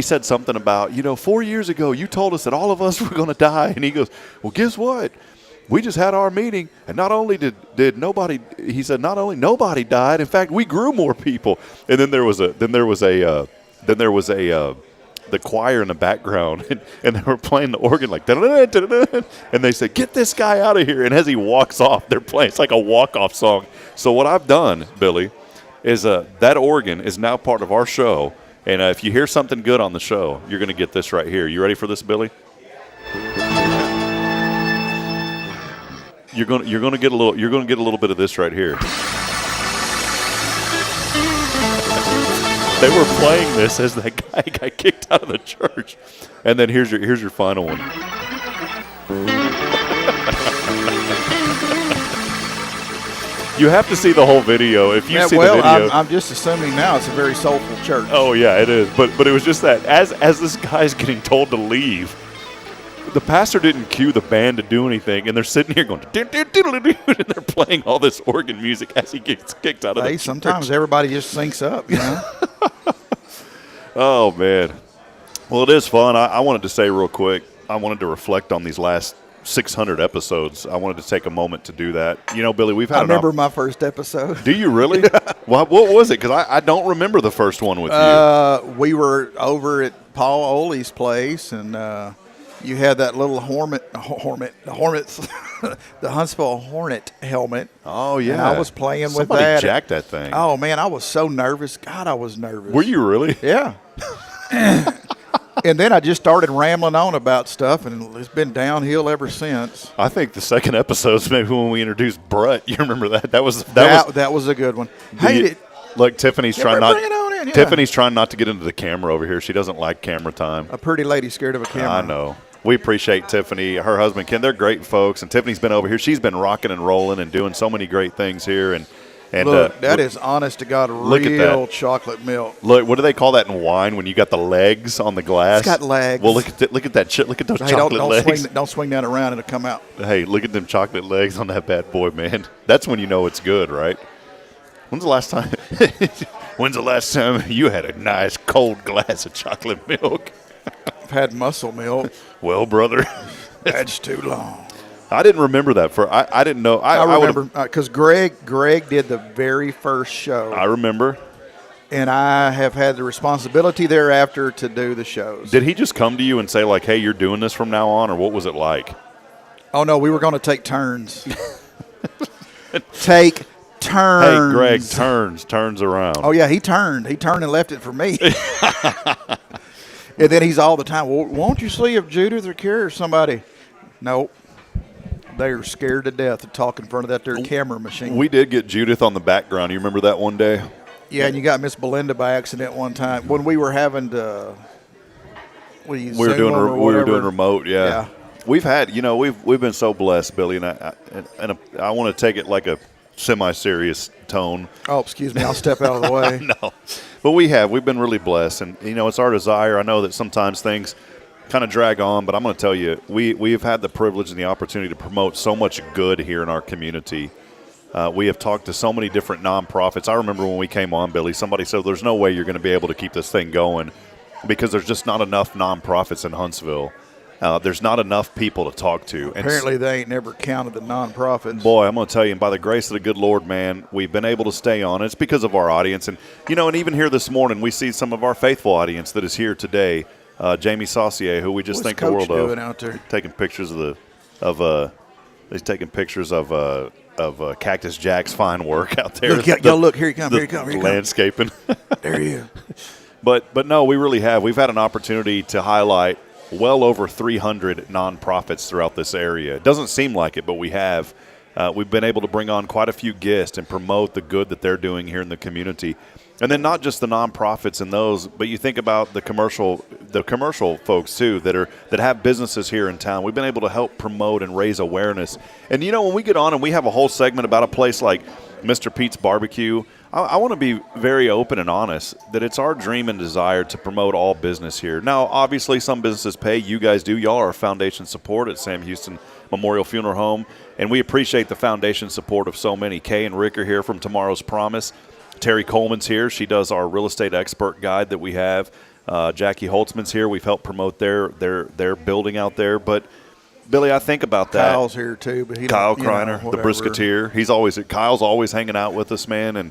said something about, 4 years ago you told us that all of us were going to die. And he goes, well, guess what? We just had our meeting, and not only did nobody, he said, not only nobody died, in fact, we grew more people. And then there was the choir in the background, and they were playing the organ like da-da-da, da-da-da, and they said, get this guy out of here. And as he walks off, they're playing, it's like a walk-off song. So what I've done, Billy, is that organ is now part of our show, and if you hear something good on the show, you're going to get this right here. You ready for this, Billy? You're going to get a little bit of this right here. They were playing this as that guy got kicked out of the church. And then here's your final one. You have to see the whole video. If you see the video. I'm just assuming now it's a very soulful church. Oh, yeah, it is. But it was just that as this guy's getting told to leave, the pastor didn't cue the band to do anything, and they're sitting here going, and they're playing all this organ music as he gets kicked out of the church. Sometimes everybody just syncs up, Oh, man. Well, it is fun. I wanted to say real quick, I wanted to reflect on these last 600 episodes. I wanted to take a moment to do that. Billy, we've had I remember my first episode. Do you really? Well, what was it? Because I don't remember the first one with you. We were over at Paul Oley's place, and you had that little the Huntsville Hornet helmet. Oh, yeah. And I was playing with that. Somebody jacked that thing. Oh, man, I was so nervous. God, I was nervous. Were you really? Yeah. And then I just started rambling on about stuff, and it's been downhill ever since. I think the second episode's maybe when we introduced Brett. You remember that? That was a good one. Hated it. Look, Tiffany's trying not. Tiffany's trying not to get into the camera over here. She doesn't like camera time. A pretty lady scared of a camera. I know. We appreciate Tiffany, her husband Ken. They're great folks, and Tiffany's been over here. She's been rocking and rolling and doing so many great things here. And look, that is honest to God real chocolate milk. Look, what do they call that in wine when you got the legs on the glass? It's got legs. Well, look at that. Look at those chocolate legs. Don't swing that around; it'll come out. Hey, look at them chocolate legs on that bad boy, man. That's when you know it's good, right? When's the last time? When's the last time you had a nice cold glass of chocolate milk? I've had muscle milk. Well, brother, that's too long. I didn't remember that. I didn't know. I remember because Greg did the very first show. I remember. And I have had the responsibility thereafter to do the shows. Did he just come to you and say, like, hey, you're doing this from now on, or what was it like? Oh, no, we were going to take turns. Take turns. Hey, Greg, turns around. Oh, yeah, he turned. He turned and left it for me. And then he's all the time, well, won't you see if Judith or Carrie or somebody? Nope. They're scared to death to talk in front of that there camera machine. We did get Judith on the background. You remember that one day? Yeah, and you got Miss Belinda by accident one time when we were having to. We were doing remote. Yeah. We've had, we've been so blessed, Billy, and I want to take it like a semi-serious tone. Oh, excuse me, I'll step out of the way. No, but we've been really blessed, and it's our desire. I know that sometimes things kind of drag on, but I'm going to tell you, we've had the privilege and the opportunity to promote so much good here in our community. We have talked to so many different nonprofits. I remember when we came on, Billy, somebody said there's no way you're going to be able to keep this thing going because there's just not enough nonprofits in Huntsville. There's not enough people to talk to. And apparently they ain't never counted the nonprofits. Boy, I'm going to tell you, and by the grace of the good Lord, man, we've been able to stay on. It's because of our audience. And, and even here this morning, we see some of our faithful audience that is here today. Jamie Saucier, who we just think the world of. Out there? Taking pictures he's taking pictures of Cactus Jack's fine work out there. Look, here he comes. Here he comes. Landscaping. There he is. But no, we really have. We've had an opportunity to highlight well over 300 nonprofits throughout this area. It doesn't seem like it, but we have. We've been able to bring on quite a few guests and promote the good that they're doing here in the community. And then not just the nonprofits and those, but you think about the commercial folks too that have businesses here in town. We've been able to help promote and raise awareness. And when we get on and we have a whole segment about a place like Mr. Pete's Barbecue, I want to be very open and honest that it's our dream and desire to promote all business here. Now, obviously, some businesses pay. You guys do. Y'all are foundation support at Sam Houston Memorial Funeral Home, and we appreciate the foundation support of so many. Kay and Rick are here from Tomorrow's Promise. Terry Coleman's here. She does our real estate expert guide that we have. Jackie Holtzman's here. We've helped promote their building out there. But, Billy, I think about that. Kyle's here, too. But Kyle Kreiner, the Brisketeer. Kyle's always hanging out with us, man. And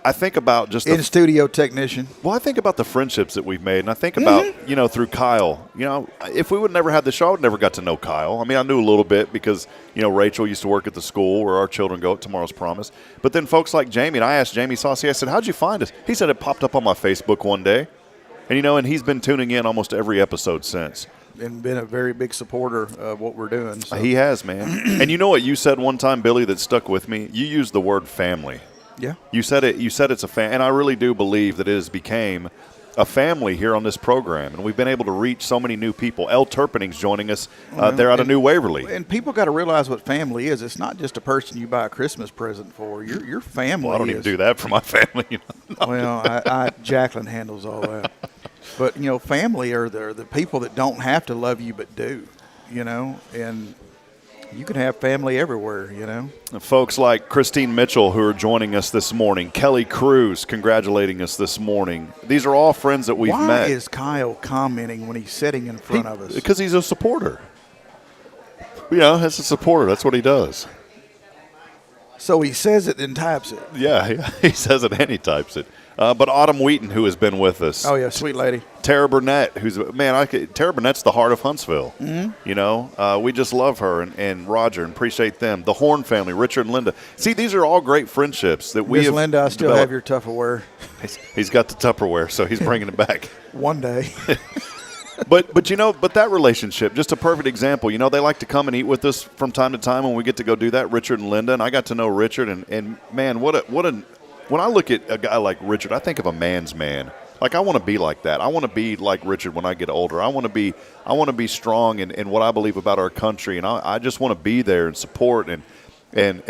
I think about just in-studio technician. Well, I think about the friendships that we've made, and I think about, through Kyle. If we would never had the show, I would never got to know Kyle. I mean, I knew a little bit because, Rachel used to work at the school where our children go at Tomorrow's Promise. But then folks like Jamie, and I asked Jamie Saucier, I said, how'd you find us? He said it popped up on my Facebook one day. And, and he's been tuning in almost every episode since. And been a very big supporter of what we're doing. So. He has, man. And you know what you said one time, Billy, that stuck with me? You used the word family. Yeah. You said it's a and I really do believe that it has became a family here on this program, and we've been able to reach so many new people. Elle Turpining's joining us there out of New Waverly. And people got to realize what family is. It's not just a person you buy a Christmas present for. Your family. Well, I don't even do that for my family. Well, Jacqueline handles all that. But family are the people that don't have to love you but do. And you can have family everywhere, Folks like Christine Mitchell who are joining us this morning. Kelly Cruz congratulating us this morning. These are all friends that we've met. Why is Kyle commenting when he's sitting in front of us? Because he's a supporter. As a supporter, that's what he does. So he says it and types it. Yeah, he says it and he types it. But Autumn Wheaton, who has been with us. Oh, yeah, sweet lady. Tara Burnett, Tara Burnett's the heart of Huntsville. Mm-hmm. We just love her and Roger and appreciate them. The Horn family, Richard and Linda. See, these are all great friendships that we have. Miss Linda, I still have your Tupperware. He's got the Tupperware, so he's bringing it back. One day. But that relationship, just a perfect example. They like to come and eat with us from time to time when we get to go do that, Richard and Linda. And I got to know Richard, and man, when I look at a guy like Richard, I think of a man's man. Like, I want to be like that. I want to be like Richard when I get older. I want to be strong in what I believe about our country, and I just want to be there and support and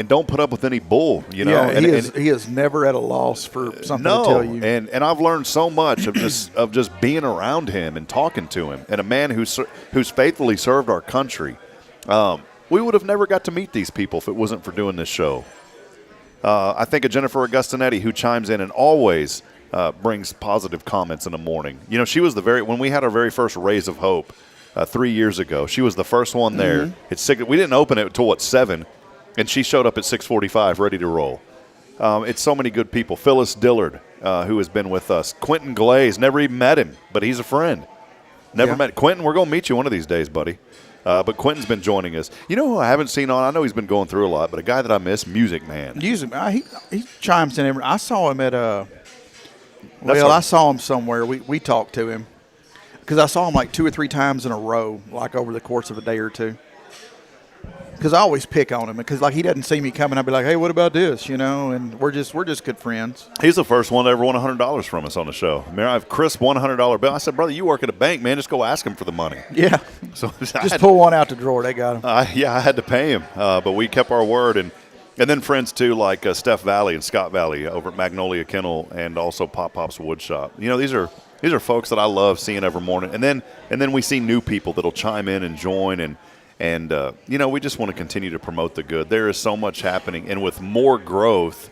don't put up with any bull. Yeah, he is never at a loss for something to tell you. And I've learned so much of just being around him and talking to him, and a man who's faithfully served our country. We would have never got to meet these people if it wasn't for doing this show. I think of Jennifer Augustinetti, who chimes in and always brings positive comments in the morning. You know, she was when we had our very first Rays of Hope 3 years ago, she was the first one there. Mm-hmm. We didn't open it until 7, and she showed up at 6:45 ready to roll. It's so many good people. Phyllis Dillard, who has been with us. Quentin Glaze, never even met him, but he's a friend. Never met Quentin. We're going to meet you one of these days, buddy. But Quentin's been joining us. You know who I haven't seen on? I know he's been going through a lot, but a guy that I miss, Music Man. He chimes in. I saw him at I saw him somewhere. We talked to him because I saw him like 2 or 3 times in a row, like over the course of a day or two. Because I always pick on him because like he doesn't see me coming, I'd be like, "Hey, what about this?" You know, and we're just good friends. He's the first one to ever won $100 from us on the show. I mean, I have Chris won $100 bill. I said, "Brother, you work at a bank, man. Just go ask him for the money." Yeah. So just pull one out the drawer. They got him. I had to pay him, but we kept our word, and then friends too, like Steph Valley and Scott Valley over at Magnolia Kennel, and also Pop's Wood Shop. You know, these are folks that I love seeing every morning, and then we see new people that'll chime in and join And, you know, we just want to continue to promote the good. There is so much happening. And with more growth,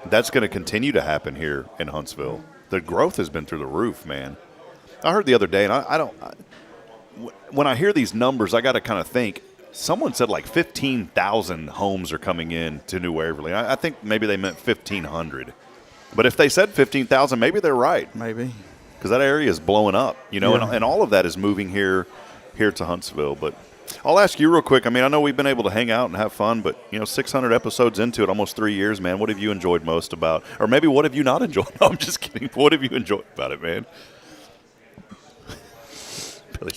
that's going to continue to happen here in Huntsville. The growth has been through the roof, man. I heard the other day, and when I hear these numbers, I got to kind of think. Someone said like 15,000 homes are coming in to New Waverly. I think maybe they meant 1,500. But if they said 15,000, maybe they're right. Maybe. Because that area is blowing up, you know, and all of that is moving here to Huntsville. But I'll ask you real quick. I mean, I know we've been able to hang out and have fun, but, you know, 600 episodes into it, almost 3 years, man. What have you enjoyed most about, or maybe what have you not enjoyed? No, I'm just kidding. What have you enjoyed about it, man?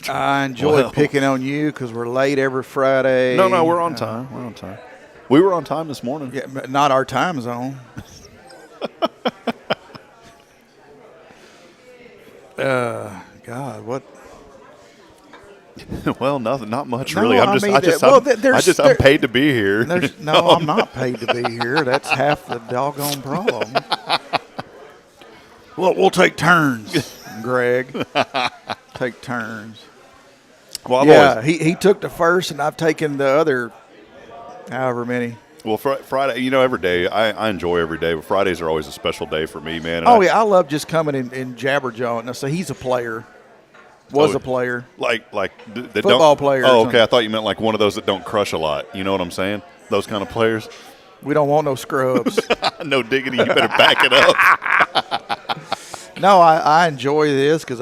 I enjoyed picking on you because we're late every Friday. No, we're on time. We're on time. We were on time this morning. Yeah, but not our time zone. God, what? Well, nothing, not much No, really. I'm paid to be here. No, I'm not paid to be here. That's half the doggone problem. Well, we'll take turns, Greg. Take turns. Well, he took the first, and I've taken the other, however many. Well, Friday, you know, every day I enjoy every day, but Fridays are always a special day for me, man. And I love just coming and jabberjawing. Now, so he's a player. Was a player. Like football player. Oh, okay. I thought you meant like one of those that don't crush a lot. You know what I'm saying? Those kind of players. We don't want no scrubs. No diggity. You better back it up. No, I enjoy this because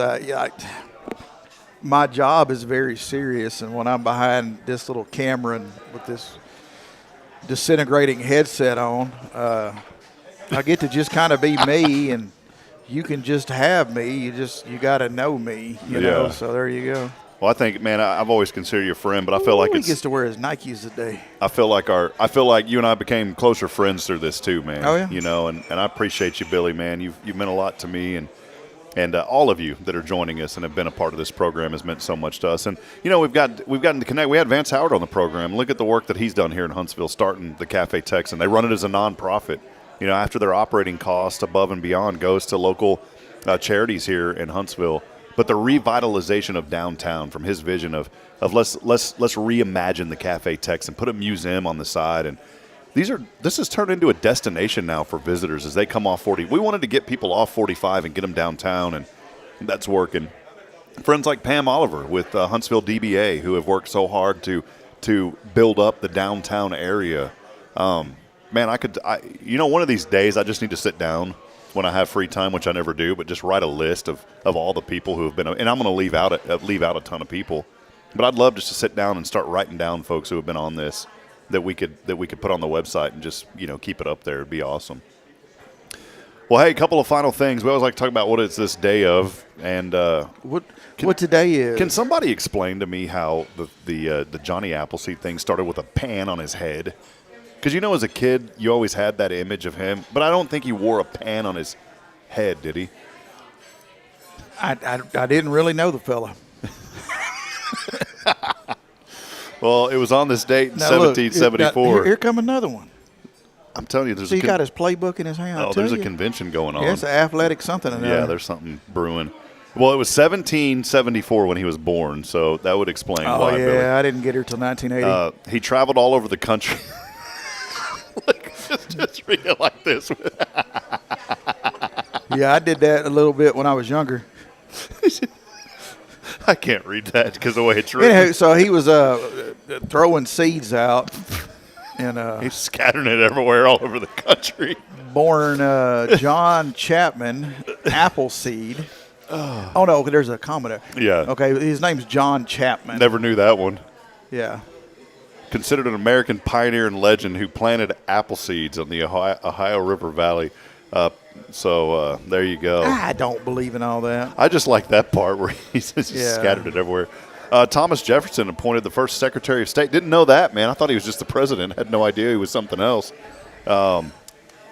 my job is very serious, and when I'm behind this little camera and with this disintegrating headset on, I get to just kind of be me, and you can just have me. You got to know me, you know. So there you go. Well, I think, man, I've always considered you a friend, but I feel like he gets to wear his Nikes today. I feel like you and I became closer friends through this too, man. Oh yeah. You know, and I appreciate you, Billy, man. You've meant a lot to me, and all of you that are joining us and have been a part of this program has meant so much to us. And you know, we've gotten to connect. We had Vance Howard on the program. Look at the work that he's done here in Huntsville, starting the Cafe TEXAN. They run it as a nonprofit. You know, after their operating cost above and beyond goes to local charities here in Huntsville. But the revitalization of downtown from his vision of let's reimagine the Cafe TEXAN, put a museum on the side, and this has turned into a destination now for visitors as they come off 40. We wanted to get people off 45 and get them downtown, and that's working. Friends like Pam Oliver with Huntsville DBA, who have worked so hard to build up the downtown area. Man, one of these days I just need to sit down when I have free time, which I never do, but just write a list of all the people who have been, and I'm going to leave out a ton of people, but I'd love just to sit down and start writing down folks who have been on this that we could put on the website and just, you know, keep it up there. It'd be awesome. Well, hey, a couple of final things. We always like to talk about what it's this day of, and what today is. Can somebody explain to me how the Johnny Appleseed thing started with a pan on his head? Because, you know, as a kid, you always had that image of him, but I don't think he wore a pan on his head, did he? I didn't really know the fella. Well, it was on this date in 1774. Here come another one. I'm telling you, he got his playbook in his hand. Oh, there's a convention going on. Yeah, it's an athletic something. Yeah, there's something brewing. Well, it was 1774 when he was born, so that would explain why. Oh, yeah, Billy. I didn't get here till 1980. He traveled all over the country. Just read it like this. Yeah, I did that a little bit when I was younger. I can't read that because the way it's written. Anyway, so he was throwing seeds out. And he's scattering it everywhere all over the country. Born John Chapman Appleseed. Oh, no, there's a comma there. Yeah. Okay, his name's John Chapman. Never knew that one. Yeah. Considered an American pioneer and legend who planted apple seeds on the Ohio River Valley. So there you go. I don't believe in all that. I just like that part where he scattered it everywhere. Thomas Jefferson appointed the first Secretary of State. Didn't know that, man. I thought he was just the president. Had no idea he was something else.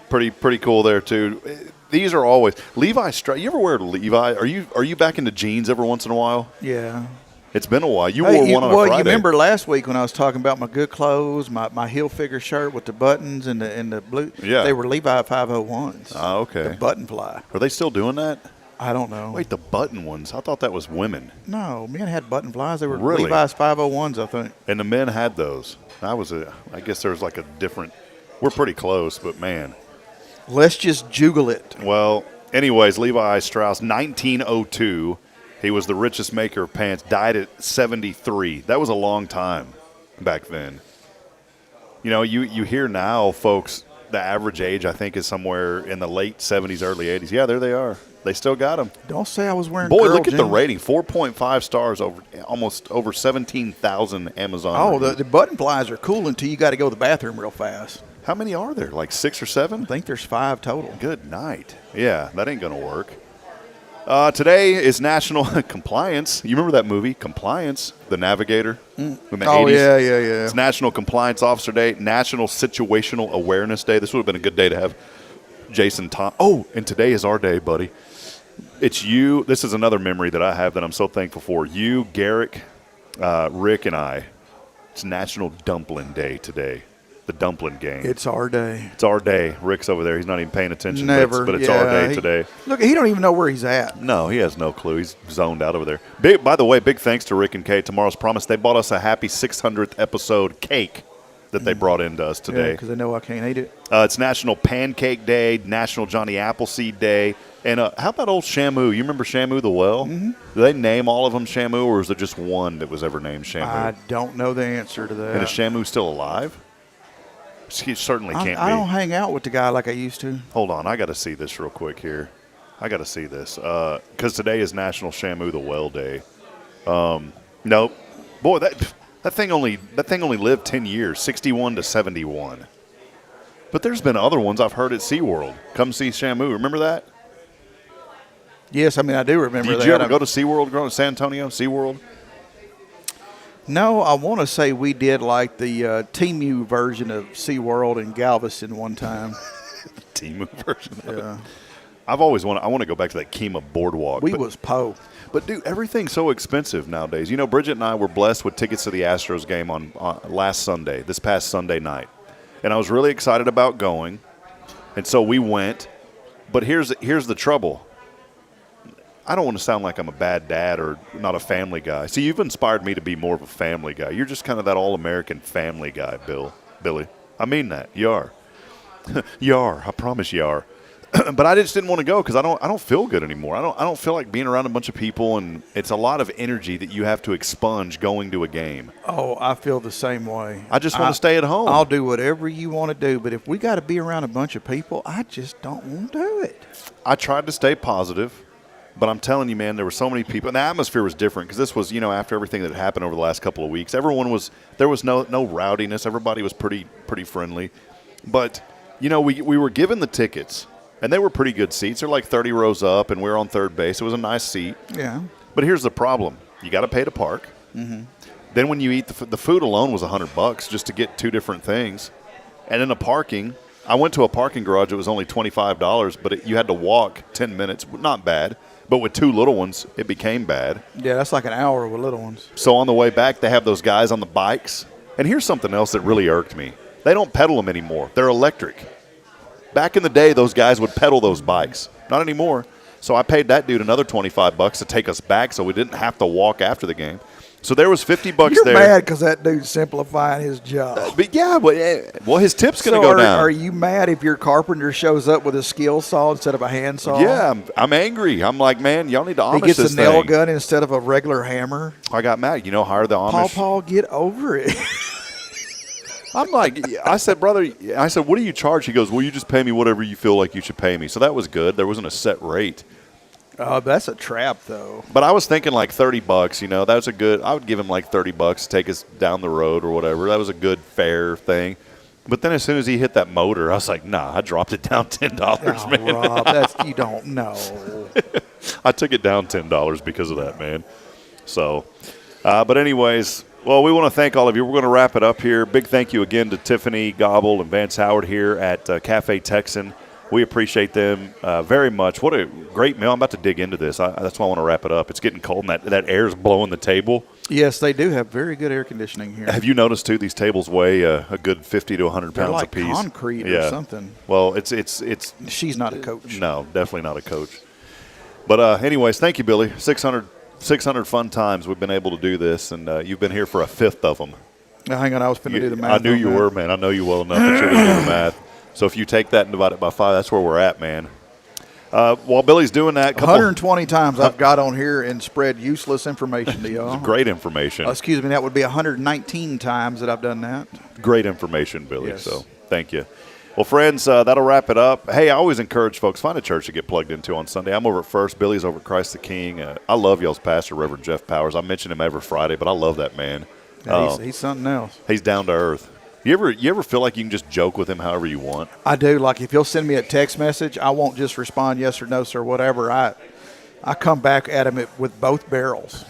Pretty cool there too. These are always Levi Strauss. You ever wear Levi? Are you back into jeans every once in a while? Yeah. It's been a while. You wore one on a Friday. You remember last week when I was talking about my good clothes, my heel figure shirt with the buttons and the blue? Yeah. They were Levi 501s. Oh, okay. The button fly. Are they still doing that? I don't know. Wait, the button ones? I thought that was women. No, men had button flies. They were Really? Levi's 501s, I think. And the men had those. I guess there was like a different. We're pretty close, but man. Let's just juggle it. Well, anyways, Levi Strauss, 1902. He was the richest maker of pants. Died at 73. That was a long time back then. You know, you hear now, folks, the average age, I think, is somewhere in the late 70s, early 80s. Yeah, there they are. They still got them. Don't say I was wearing Boy, girl look at the jeans. rating. 4.5 stars, almost over 17,000 Amazon. Oh, reviews. the button flies are cool until you got to go to the bathroom real fast. How many are there? Like 6 or 7? I think there's 5 total. Good night. Yeah, that ain't going to work. Today is National Compliance. You remember that movie, Compliance, The Navigator? In the 80s? Yeah. It's National Compliance Officer Day, National Situational Awareness Day. This would have been a good day to have Jason Tom. Oh, and today is our day, buddy. It's you. This is another memory that I have that I'm so thankful for. You, Garrick, Rick, and I. It's National Dumpling Day today. The dumpling game. It's our day. It's our day. Rick's over there. He's not even paying attention. Never. But it's our day today. Look, he don't even know where he's at. No, he has no clue. He's zoned out over there. By the way, big thanks to Rick and Kay. Tomorrow's Promise. They bought us a happy 600th episode cake that they brought into us today. Because they know I can't eat it. It's National Pancake Day, National Johnny Appleseed Day. And how about old Shamu? You remember Shamu the well? Mm-hmm. Do they name all of them Shamu, or is there just one that was ever named Shamu? I don't know the answer to that. And is Shamu still alive? He certainly can't be. I don't hang out with the guy like I used to. Hold on. I got to see this real quick here. I got to see this. Because today is National Shamu the Well Day. Nope. Boy, that thing only lived 10 years, 61 to 71. But there's been other ones I've heard at SeaWorld. Come see Shamu. Remember that? Yes, I mean, I do remember that. Did you ever go to SeaWorld growing up, San Antonio, SeaWorld? No, I want to say we did like the Temu version of SeaWorld in Galveston one time. Temu version of Yeah. it. I've always I want to go back to that Kemah Boardwalk. We was po'. But, dude, everything's so expensive nowadays. You know, Bridget and I were blessed with tickets to the Astros game on this past Sunday night. And I was really excited about going. And so we went. But here's the trouble. I don't want to sound like I'm a bad dad or not a family guy. See, you've inspired me to be more of a family guy. You're just kind of that all-American family guy, Billy. I mean that. You are. You are. I promise you are. But I just didn't want to go because I don't feel good anymore. I don't feel like being around a bunch of people, and it's a lot of energy that you have to expunge going to a game. Oh, I feel the same way. I just want to stay at home. I'll do whatever you want to do, but if we got to be around a bunch of people, I just don't want to do it. I tried to stay positive. But I'm telling you, man, there were so many people. And the atmosphere was different because this was, after everything that happened over the last couple of weeks, there was no rowdiness. Everybody was pretty friendly. But, we were given the tickets, and they were pretty good seats. They're like 30 rows up, and we were on third base. It was a nice seat. Yeah. But here's the problem. You got to pay to park. Mm-hmm. Then when you eat, the food alone was $100 just to get 2 different things. And then the parking, I went to a parking garage. It was only $25, but you had to walk 10 minutes. Not bad. But with 2 little ones, it became bad. Yeah, that's like an hour with little ones. So on the way back, they have those guys on the bikes. And here's something else that really irked me. They don't pedal them anymore. They're electric. Back in the day, those guys would pedal those bikes. Not anymore. So I paid that dude another $25 to take us back so we didn't have to walk after the game. So there was $50 You're there. You're mad because that dude's simplifying his job. But yeah, well, his tip's going to go down. Are you mad if your carpenter shows up with a skill saw instead of a hand saw? Yeah, I'm angry. I'm like, man, y'all need to honor this thing. He gets a nail thing. gun instead of a regular hammer. I got mad. Hire the Amish. Paul, get over it. I'm like, I said, brother, what do you charge? He goes, well, you just pay me whatever you feel like you should pay me. So that was good. There wasn't a set rate. That's a trap, though. But I was thinking like $30. That was a good. I would give him like $30 to take us down the road or whatever. That was a good, fair thing. But then as soon as he hit that motor, I was like, nah, I dropped it down $10, man. Rob, you don't know. I took it down $10 because of that, man. So, but anyways, well, we want to thank all of you. We're going to wrap it up here. Big thank you again to Tiffany Gobble and Vance Howard here at Cafe Texan. We appreciate them very much. What a great meal. I'm about to dig into this. That's why I want to wrap it up. It's getting cold, and that air is blowing the table. Yes, they do have very good air conditioning here. Have you noticed, too, these tables weigh a good 50 to 100 They're pounds like apiece? Concrete or something. Well, it's. She's not a coach. No, definitely not a coach. But anyways, thank you, Billy. 600 fun times we've been able to do this, and you've been here for a fifth of them. Now, hang on, I was going to do the math. I knew you were, man. I know you well enough that you're going to do the math. So if you take that and divide it by 5, that's where we're at, man. While Billy's doing that, 120 times I've got on here and spread useless information to y'all. Great information. Excuse me, that would be 119 times that I've done that. Great information, Billy. Yes. So thank you. Well, friends, that'll wrap it up. Hey, I always encourage folks, find a church to get plugged into on Sunday. I'm over at First. Billy's over at Christ the King. I love y'all's pastor, Reverend Jeff Powers. I mention him every Friday, but I love that man. Yeah, he's something else. He's down to earth. You ever feel like you can just joke with him however you want? I do. Like if he'll send me a text message, I won't just respond yes or no, sir, whatever. I come back at him with both barrels.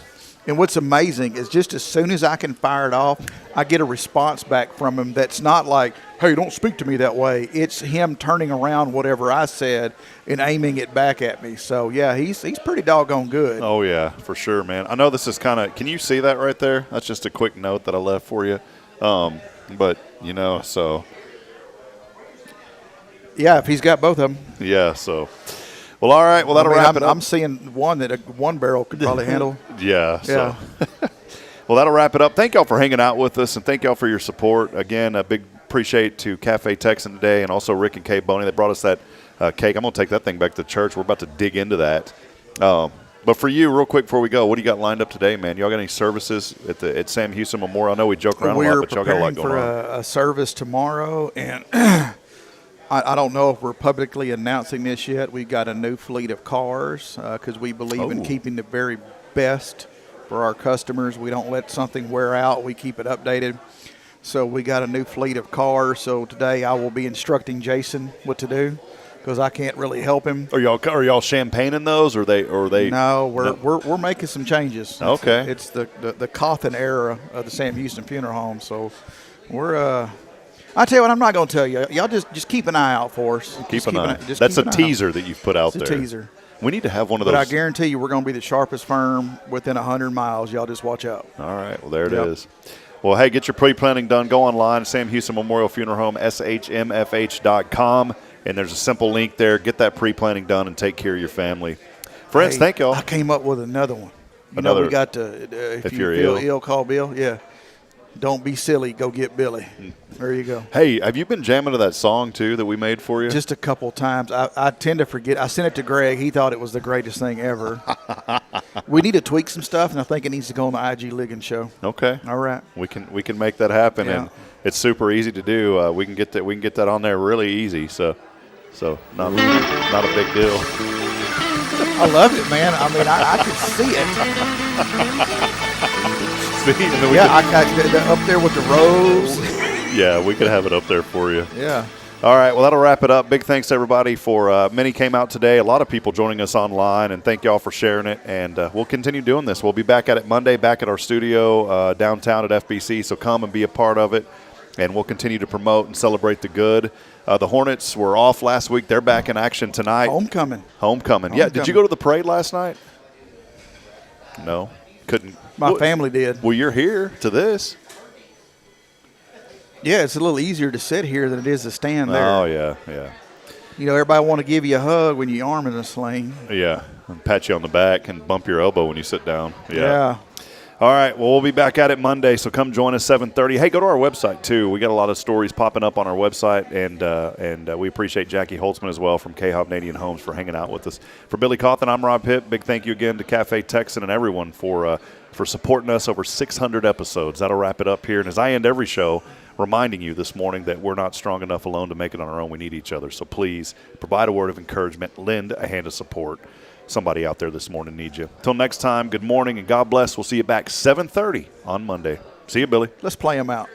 And what's amazing is just as soon as I can fire it off, I get a response back from him that's not like, hey, don't speak to me that way. It's him turning around whatever I said and aiming it back at me. So, yeah, he's pretty doggone good. Oh, yeah, for sure, man. I know this is kind of – can you see that right there? That's just a quick note that I left for you. But, so. Yeah, if he's got both of them. Yeah, so. Well, all right. Well, that'll wrap it up. I'm seeing one that one barrel could probably handle. Yeah. So. Well, that'll wrap it up. Thank y'all for hanging out with us, and thank y'all for your support. Again, a big appreciate to Cafe Texan today and also Rick and Kay Boney. They brought us that cake. I'm going to take that thing back to church. We're about to dig into that. But for you, real quick before we go, what do you got lined up today, man? Y'all got any services at Sam Houston Memorial? I know we joke around a lot, but y'all got a lot going on. We're preparing for a service tomorrow, and I don't know if we're publicly announcing this yet. We've got a new fleet of cars because we believe in keeping the very best for our customers. We don't let something wear out. We keep it updated. So we got a new fleet of cars. So today I will be instructing Jason what to do, because I can't really help him. Are y'all champagning those, or they? No, we're making some changes. Okay. It's the Cauthen era of the Sam Houston Funeral Home. So we're I tell you what, I'm not going to tell you. Y'all just keep an eye out for us. Keep an eye. That's a teaser that you've put out there. It's a teaser. We need to have one of those. But I guarantee you, we're going to be the sharpest firm within 100 miles. Y'all just watch out. All right. Well, there it is. Well, hey, get your pre-planning done. Go online, Sam Houston Memorial Funeral Home, SHMFH.com. And there's a simple link there. Get that pre-planning done and take care of your family. Friends, thank y'all. I came up with another one. We got to, if you feel ill, call Bill. Yeah. Don't be silly. Go get Billy. There you go. Hey, have you been jamming to that song, too, that we made for you? Just a couple times. I tend to forget. I sent it to Greg. He thought it was the greatest thing ever. We need to tweak some stuff, and I think it needs to go on the IG Liggins show. Okay. All right. We can make that happen, and it's super easy to do. We can get that on there really easy. So not a big deal. I love it, man. I mean, I can see it. I got up there with the rose. Yeah, we could have it up there for you. Yeah. All right, well, that'll wrap it up. Big thanks to everybody for many came out today. A lot of people joining us online, and thank y'all for sharing it. And we'll continue doing this. We'll be back at it Monday, back at our studio downtown at FBC, so come and be a part of it. And we'll continue to promote and celebrate the good. The Hornets were off last week. They're back in action tonight. Homecoming. Yeah, did you go to the parade last night? No, couldn't. My family did. Well, you're here to this. Yeah, it's a little easier to sit here than it is to stand there. Oh, yeah. You know, everybody want to give you a hug when your arm in a sling. Yeah, and pat you on the back and bump your elbow when you sit down. Yeah. All right, well, we'll be back at it Monday, so come join us 7:30. Hey, go to our website, too. We got a lot of stories popping up on our website, and we appreciate Jackie Holtzman as well from Cauthen Homes for hanging out with us. For Billy Cauthen, I'm Rob Pitt. Big thank you again to Cafe Texan and everyone for supporting us over 600 episodes. That'll wrap it up here. And as I end every show, reminding you this morning that we're not strong enough alone to make it on our own. We need each other. So please provide a word of encouragement, lend a hand of support. Somebody out there this morning needs you. Until next time, good morning and God bless. We'll see you back 7:30 on Monday. See you, Billy. Let's play them out.